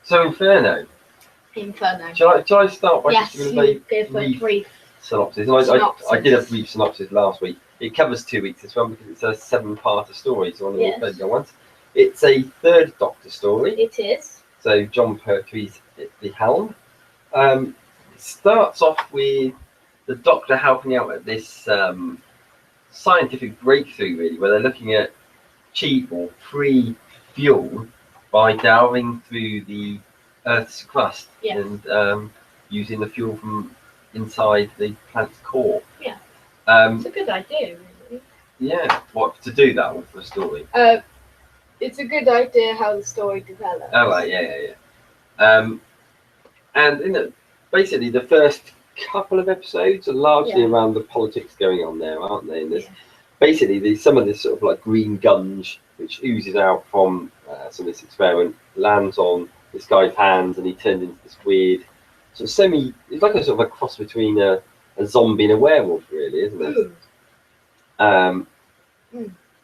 So Inferno. Shall I start by just giving a brief synopsis? I did a brief synopsis last week. It covers 2 weeks this one because it's a 7-parter story, so one of the third ones. It's a third Doctor story. It is. So John Pertwee's at the helm. It starts off with the Doctor helping out at this scientific breakthrough, really, where they're looking at cheap or free fuel by delving through the Earth's crust and using the fuel from inside the planet's core. Yeah. It's a good idea, really. Yeah. What to do that with the story? It's a good idea how the story develops. Oh, right, yeah. And basically the first couple of episodes are largely Yeah. around the politics going on there, aren't they? And there's Yeah. basically some of this sort of like green gunge which oozes out from some of this experiment lands on this guy's hands, and he turns into this weird sort of semi. It's like a sort of a cross between a zombie and a werewolf, really, isn't it? Mm.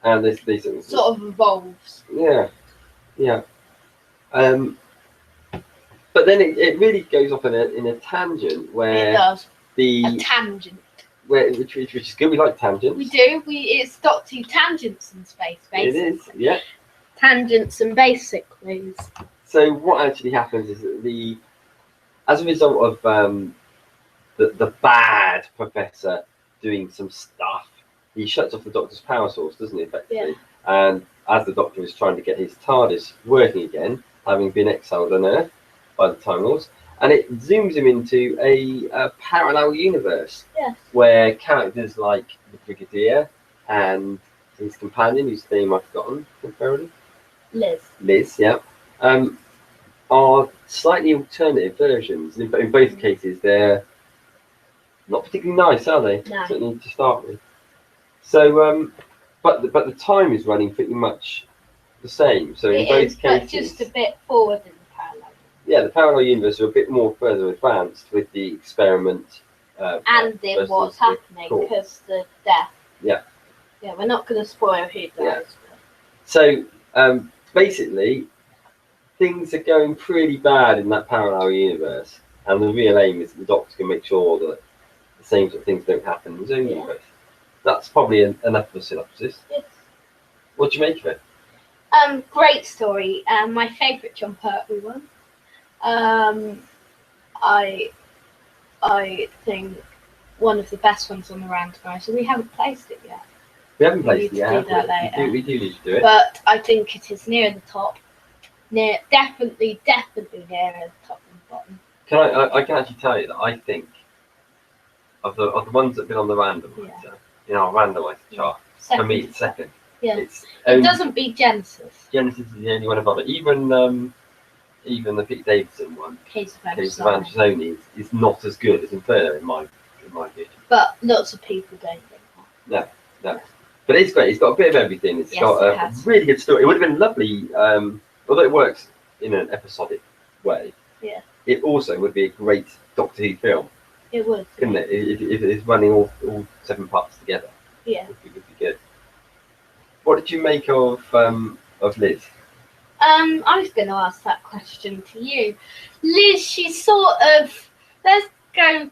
And this Sort of evolves. yeah, yeah. But then it really goes off in a tangent It where does. A the tangent. which is good. We like tangents. We do. It's Doctor Who tangents in space, basically. It is, yeah. Tangents and basic clues. So what actually happens is that as a result of the bad professor doing some stuff, he shuts off the Doctor's power source, doesn't he, effectively? Yeah. And as the Doctor is trying to get his TARDIS working again, having been exiled on Earth by the Time Lords, and it zooms him into a parallel universe Yes. where characters like the Brigadier and his companion, whose name I've forgotten temporarily, Liz, yeah, are slightly alternative versions. In both cases, they're not particularly nice, are they? No. Certainly to start with. So, but the time is running pretty much the same. So in both but cases, just a bit forward in the parallel. yeah, the parallel universe are a bit more further advanced with the experiment. And in versus what's the happening, core. because the death. Yeah. Yeah, we're not going to spoil who dies. Yeah. So basically, things are going pretty bad in that parallel universe, and the real aim is that the Doctor can make sure that the same sort of things don't happen in his own universe. That's probably enough of a synopsis. Yes. What do you make of it? Great story. My favourite John Pertwee one. I think one of the best ones on the randomizer. We haven't placed it yet. We haven't placed it need to yet. do that later. We do need to do it. But I think it is near the top. Definitely near the top and bottom. I can actually tell you that I think of the ones that have been on the randomizer, in our randomizer chart, for me it's second. Yeah. It's It doesn't beat Genesis. Genesis is the only one above it. Even the Pete Davidson one, Case of Case of Angeloni, is not as good as Inferno in my view. But lots of people don't think that. No. But it's great. It's got a bit of everything. It's got a really good story. It would have been lovely, although it works in an episodic way. Yeah. It also would be a great Doctor Who film. It would. Couldn't it? If it's running all 7 parts together. Yeah. It would be good. What did you make of Liz? I was going to ask that question to you. Liz, she's sort of, let's go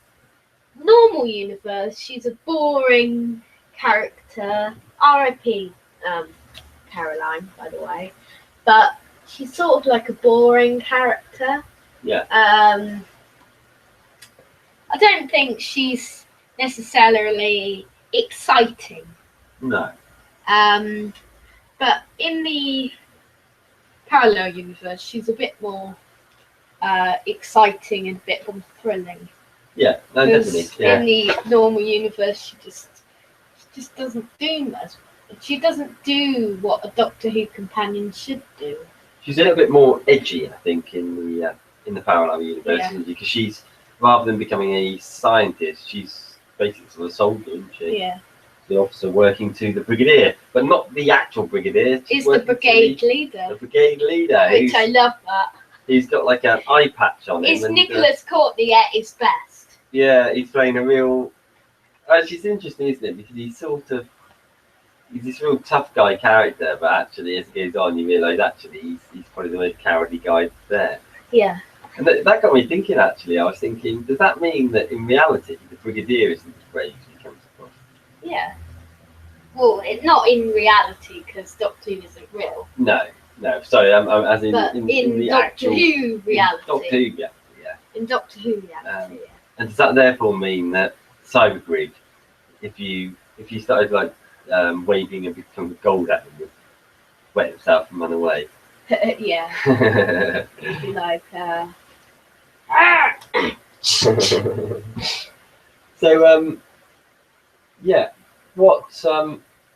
normal universe. She's a boring character. R.I.P. Caroline, by the way. But she's sort of like a boring character. Yeah. I don't think she's necessarily exciting. No. But in the parallel universe, she's a bit more exciting and a bit more thrilling. Yeah, no, definitely. Yeah. In the normal universe, she just doesn't do much. She doesn't do what a Doctor Who companion should do. She's a little bit more edgy, I think, in the parallel universe, Yeah. isn't she? Because she's, rather than becoming a scientist, she's basically sort of a soldier, isn't she? Yeah. The officer working to the Brigadier, but not the actual Brigadier. Is the brigade leader. The brigade leader. Which I love that. He's got like an eye patch on him. Is Nicholas Courtney at his best? Yeah, he's playing a real. Actually, it's interesting, isn't it? Because he's this real tough guy character, but actually, as it goes on, you realise actually he's probably the most cowardly guy there. Yeah. And that got me thinking. Actually, I was thinking, does that mean that in reality the Brigadier isn't as brave as he comes across? Yeah. Well, not in reality, because Doctor Who isn't real. No. Sorry, as in But in the the Doctor actual Who reality. Doctor Who, yeah. In Doctor Who reality. Yeah. And does that therefore mean that Cybergrid, if you started like waving a big chunk of gold at him, would wet himself and run away? Yeah. It'd be like. So yeah. What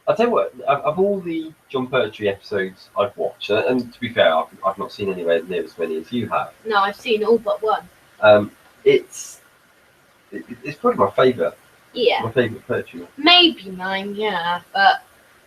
I'll tell you what. Of all the John Pertwee episodes I've watched, and to be fair, I've not seen anywhere near as many as you have. No, I've seen all but one. it's probably my favourite. Yeah, My favourite poetry. maybe mine. Yeah, but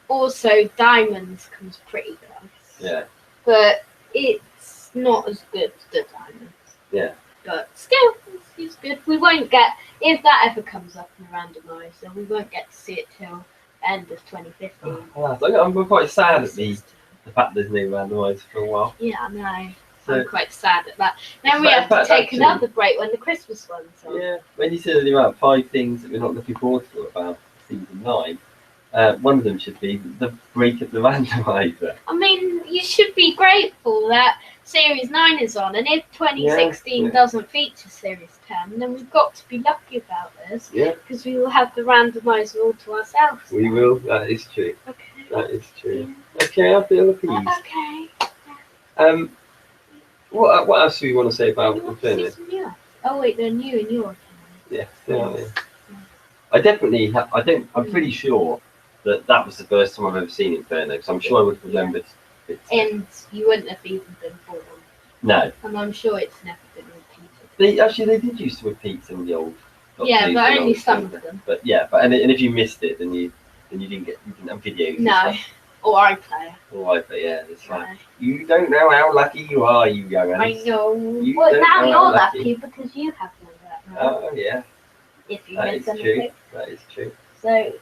also Diamonds comes pretty close. Yeah. But it's not as good as the Diamonds. Yeah. But still, it's good. We won't get, if that ever comes up in a randomizer, we won't get to see it till end of 2015. I'm quite sad at the fact there's no randomizer for a while. Yeah, I know. So, I'm quite sad at that. Then we but- have to but take actually- another break when the Christmas one's on. yeah, when you said earlier about 5 things that we're not looking forward to about season 9, one of them should be the break of the randomizer. I mean, you should be grateful that Series 9 is on, and if 2016 Yeah. doesn't feature Series 10, then we've got to be lucky about this, Yeah, because we will have the randomizer all to ourselves. we will. That is true. Okay. That is true. Okay, I feel appeased. Okay. What else do you want to say about You want to see Inferno? some new? Oh wait, they're new in your Yeah, I definitely have. I'm pretty sure that was the first time I've ever seen Inferno, because I'm sure I would have remembered it. And you wouldn't have even been born. No, And I'm sure it's never been repeated. they did used to repeat some of the old. Yeah, Doctor but Who's only old some stuff. of them. But yeah, and if you missed it, then you didn't have videos. and No. stuff. Or iPlayer. Oh, but yeah, it's like No. you don't know how lucky you are, you young I uns. know. You Well, don't now know you're how lucky because you have one of that now. Oh yeah, If you that miss is anything. true. That is true. So,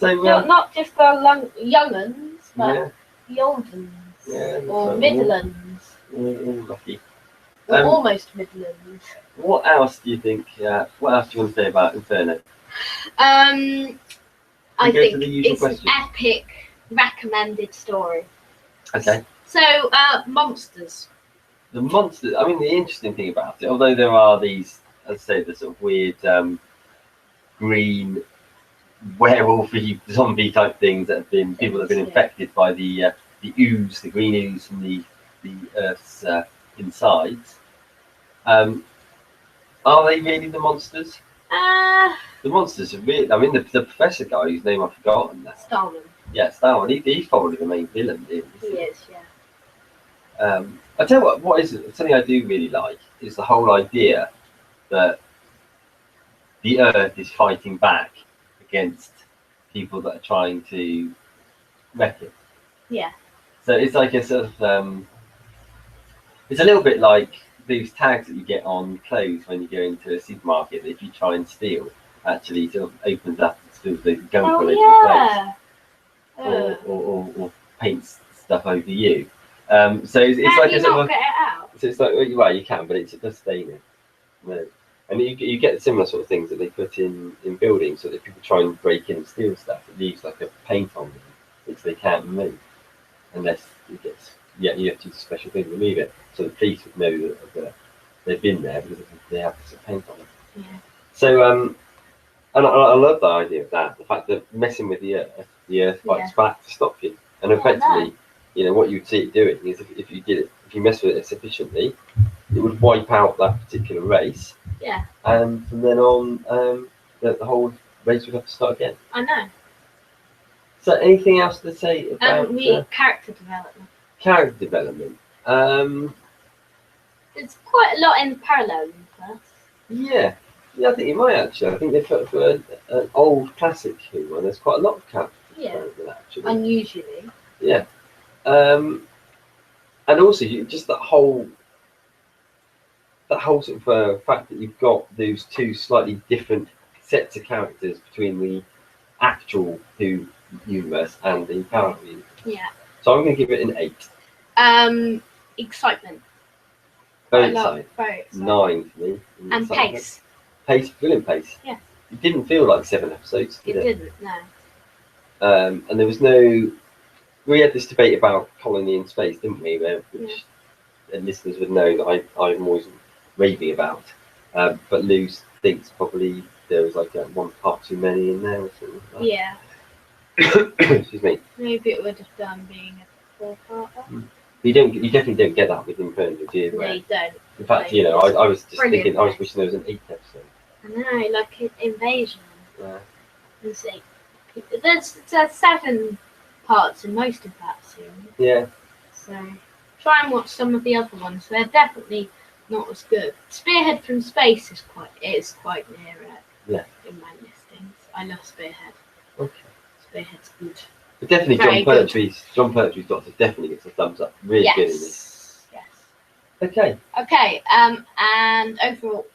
So not just the young uns, but yeah, the old uns. Yeah, Or so- middle uns. all lucky. Or Um, almost middle uns. What else do you think? What else do you want to say about Inferno? I go to think the usual it's question. an epic recommended story. Okay. So, monsters. The monsters. I mean, the interesting thing about it, although there are these, as I say, the sort of weird green werewolfy zombie type things that have been people that have been Yeah. infected by the ooze, the green ooze from the Earth's insides. Are they really the monsters? The monsters are really. I mean, the professor guy whose name I've forgotten now. Starman. Yeah, Starman. He's probably the main villain. He is, yeah. I tell you what is something I do really like is the whole idea that the Earth is fighting back against people that are trying to wreck it. Yeah. So it's like a sort of it's a little bit like those tags that you get on clothes when you go into a supermarket that if you try and steal, actually sort of opens up to the gun Oh, colours yeah. or paints stuff over you. So it's Can like you a sort not of get it out? so it's like well you can, but it does stain it. No. And you get similar sort of things that they put in buildings so that people try and break in and steal stuff. It leaves like a paint on them, which they can't remove unless it gets. Yeah, you have to do a special thing to remove it, so the police would know that they've been there because they have this paint on it. Yeah. So and I love the idea of that. The fact that messing with the Earth fights back to stop you, and Yeah, effectively, you know what you'd see it doing is if you did it, if you mess with it sufficiently, it would wipe out that particular race. Yeah. And from then on, the whole race would have to start again. I know. So, anything else to say about Character development. character development? There's quite a lot in parallel universe. Yeah, I think you might actually. I think they put for an old classic Who one. There's quite a lot of character development actually. Unusually. Yeah, and also just that whole sort of fact that you've got those two slightly different sets of characters between the actual Who universe and the parallel universe. Yeah. So I'm going to give it an 8. Excitement. Very A lot. exciting. Very exciting. 9 for me. And Excitement. pace. Pace, brilliant pace. Yeah. It didn't feel like 7 episodes, It did it? didn't, no. And there was no. We had this debate about colony in space, didn't we? Which listeners would know that I'm always raving about. But Lou thinks probably there was like one part too many in there or something like that. Yeah. Excuse me. Maybe it would have done being a 4-parter. You definitely don't get that with Inferno, do you? No, you don't. In fact, No, I was just brilliant. thinking, I was wishing there was an 8th episode. I know, like Invasion. Yeah. There's 7 parts in most of that series. Yeah. So try and watch some of the other ones. They're definitely not as good. Spearhead from Space is quite near it. Yeah. In my listings, I love Spearhead. Okay. Spearhead's good. But definitely Very John Pertwee's Doctor definitely gets a thumbs up. Really good in this. Yes. Okay. Okay. And overall,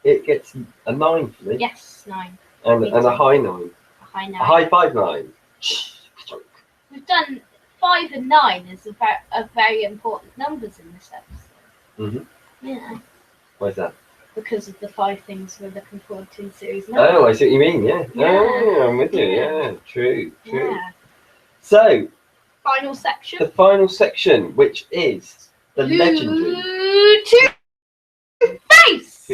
It gets a 9 for me. yes, 9. And a high 9. A high 9. A high 5-9. We've done 5 and 9 as a very important numbers in this episode. Yeah. Why is that? Because of the 5 things we're looking forward to in series 9. Oh, I see what you mean, yeah. Yeah. Oh, I'm with you, Yeah. yeah. True. Yeah. So, Final section. the final section, which is the legendary Two-Face.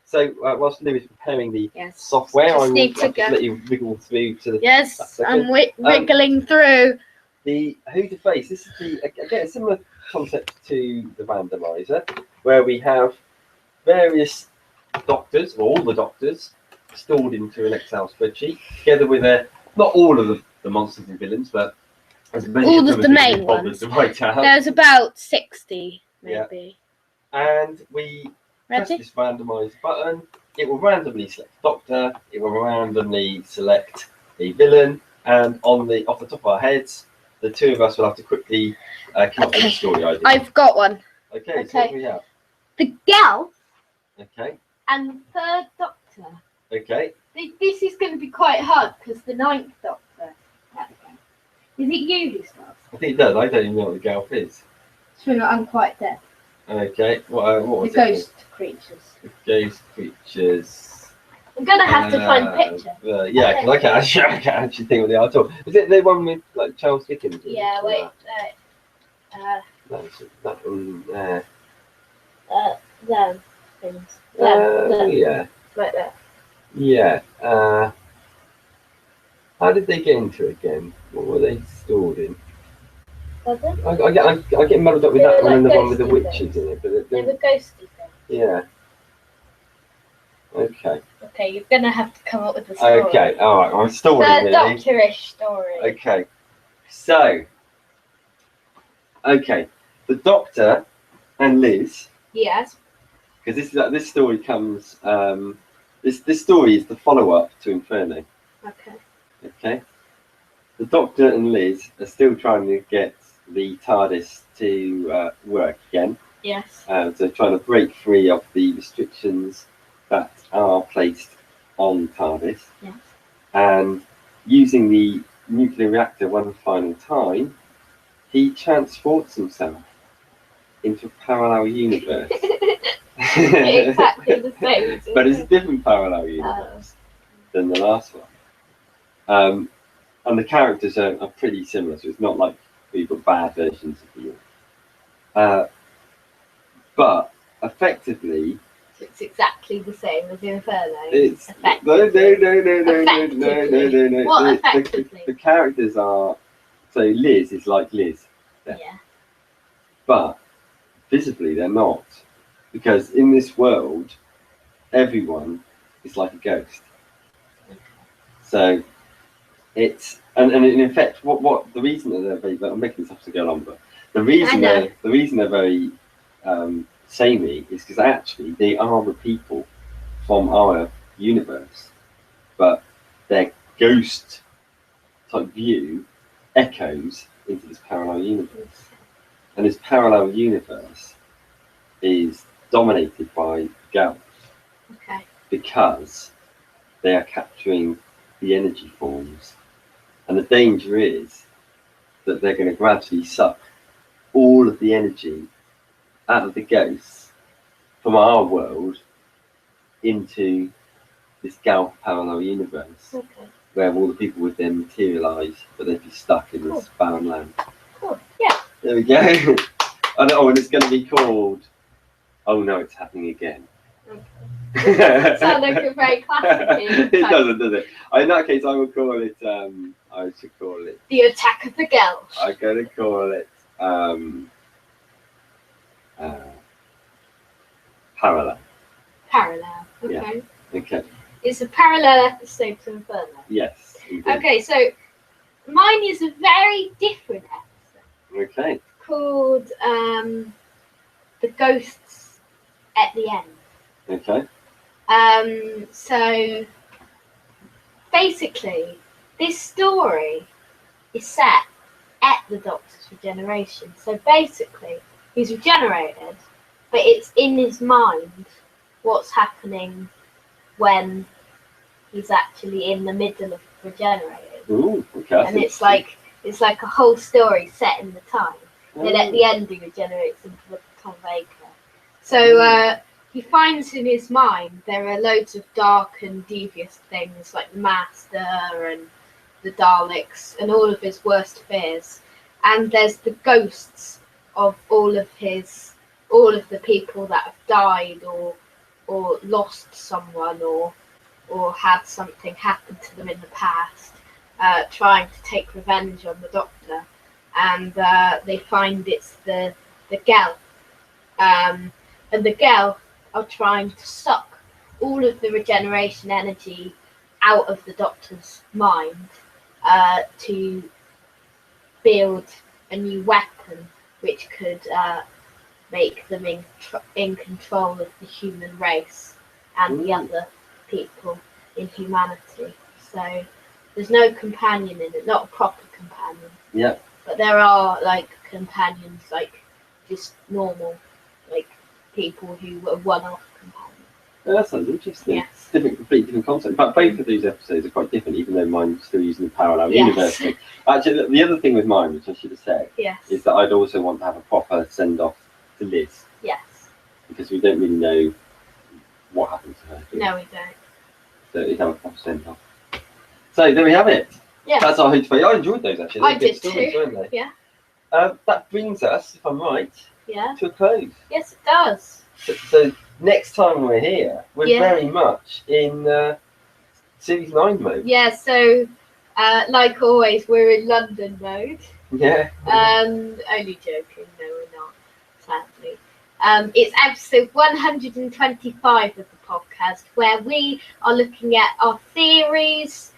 So, whilst Lou is preparing the Yes. software, Just I will need to just go. let you wriggle through to the Yes, second. I'm wriggling through. The Who to Face. This is again a similar concept to the randomizer, where we have various doctors, or all the doctors, stored into an Excel spreadsheet, together with not all of the monsters and villains, but as many All of of them the as we main can bother ones. to write out. There's about 60, maybe. And we press Ready? this randomize button. It will randomly select a doctor. It will randomly select a villain, and off the top of our heads, the two of us will have to quickly come up with a story idea. I've got one. Okay. So what do we have? The Gal Okay. and the Third Doctor. Okay. This is going to be quite hard because the Ninth Doctor. Is it you who starts? I think it does. I don't even know what the Galf is. So I'm quite dead. Okay. What was The it? ghost creatures. The ghost creatures. I'm going to have to find a picture. Yeah, because I can't actually think what they are at all. Is it the one with like Charles Dickens? Yeah, wait. That one there. Them things. Yeah. Like that. Yeah. How did they get into it again? What were they stored in? I get muddled up with that one and the one with the witches in it. But They were ghosty things. yeah. Okay. Okay, you're going to have to come up with a story. Okay. All right. I'm story Third really. Doctor-ish story. Okay. So. Okay. The Doctor and Liz. Yes. Because this story comes. This story is the follow-up to Inferno. Okay. Okay. The Doctor and Liz are still trying to get the TARDIS to work again. Yes. So trying to break free of the restrictions that are placed on TARDIS. Yes. And using the nuclear reactor one final time, he transports himself into a parallel universe. Exactly the same. But it's a different parallel universe than the last one. And the characters are pretty similar, so it's not like we've got bad versions of the but effectively, it's exactly the same as Inferno. It's no. What effectively? The characters are so Liz is like Liz, Yeah. but visibly they're not, because in this world, everyone is like a ghost. Okay. So it's and in effect, what the reason that they're very, I'm making this up to go along, but the reason they're very samey is because actually they are the people from our universe, but their ghost type view echoes into this parallel universe, and this parallel universe is dominated by Gals. Okay. Because they are capturing the energy forms, and the danger is that they're going to gradually suck all of the energy out of the ghosts from our world into this Gal parallel universe, where all the people would then materialise, but they'd be stuck in this barren land. Cool. Yeah. There we go. And it's going to be called Oh No, It's Happening Again. Okay. Sounds like a very classic. It doesn't, does it? In that case, I will call it. I should call it The Attack of the Gals. I'm going to call it Parallel. Parallel. Okay. Yeah. Okay. It's a parallel episode to Inferno. Yes. Indeed. Okay, so mine is a very different episode. Okay. Called The Ghosts at the end. Okay. So basically, this story is set at the Doctor's regeneration. So basically, he's regenerated, but it's in his mind what's happening when he's actually in the middle of regenerating. Ooh, okay. And it's like a whole story set in the time. Then at the end he regenerates into the Tom Baker. So he finds in his mind there are loads of dark and devious things like the Master and the Daleks and all of his worst fears. And there's the ghosts of all of the people that have died or lost someone or had something happen to them in the past, trying to take revenge on the Doctor. And they find it's the Gelth. And the Gelth are trying to suck all of the regeneration energy out of the Doctor's mind to build a new weapon which could make them in control of the human race and the other people in humanity. So there's no companion in it, not a proper companion. Yeah. But there are like companions, like just normal, like people who were one-off companions. Oh, that sounds interesting. Yes. Completely different concept. But both of these episodes are quite different, even though mine's still using the parallel universe thing. Actually, the other thing with mine, which I should have said, is that I'd also want to have a proper send-off to Liz. Yes. Because we don't really know what happened to her. No, we don't. So we'd have a proper send-off. So there we have it. Yeah. That's our Who to Play. I enjoyed those actually. I They were did good stories, too. weren't they? Yeah. That brings us, if I'm right, to a close. Yes, it does. So next time we're here, we're very much in Series 9 mode. Yeah, so like always, we're in London mode. Yeah. Only joking, no, we're not, sadly. It's episode 125 of the podcast, where we are looking at our theories,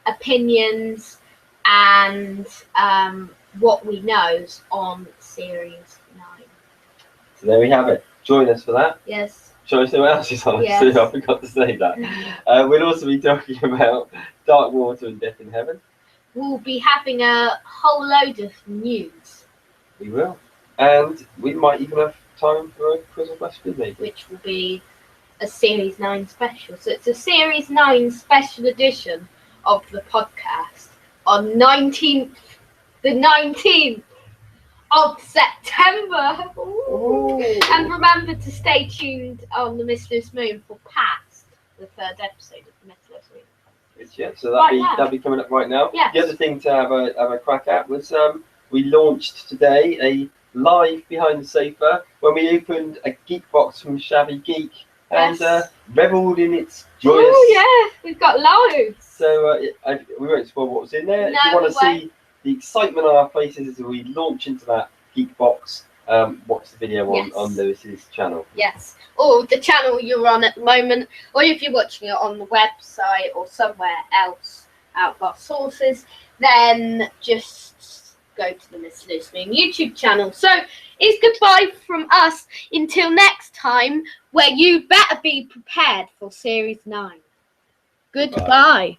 opinions, and what we know on Series 9. So there we have it. Join us for that. Yes. Shall I say what else is on? Yes. I forgot to say that. We'll also be talking about Dark Water and Death in Heaven. We'll be having a whole load of news. We will. And we might even have time for a quiz or question, maybe. Which will be a Series 9 special. So it's a Series 9 special edition of the podcast on the 19th of September. Ooh. And remember to stay tuned on the Mr. Moon for Past, the third episode of the Mr. Moon. Yeah, so that'll be coming up right now. Yes. The other thing to have a crack at was we launched today a live behind the sofa when we opened a geek box from Shabby Geek and revelled in its joyous. Oh yeah, we've got loads. So we won't spoil what was in there. No, if you want to we won't. see the excitement on our faces as we launch into that geek box, watch the video on Lewis's channel. Yes, or the channel you're on at the moment, or if you're watching it on the website or somewhere else out of our sources, then just go to the Miss Loose Moon YouTube channel. So it's goodbye from us until next time, where you better be prepared for Series 9. Goodbye.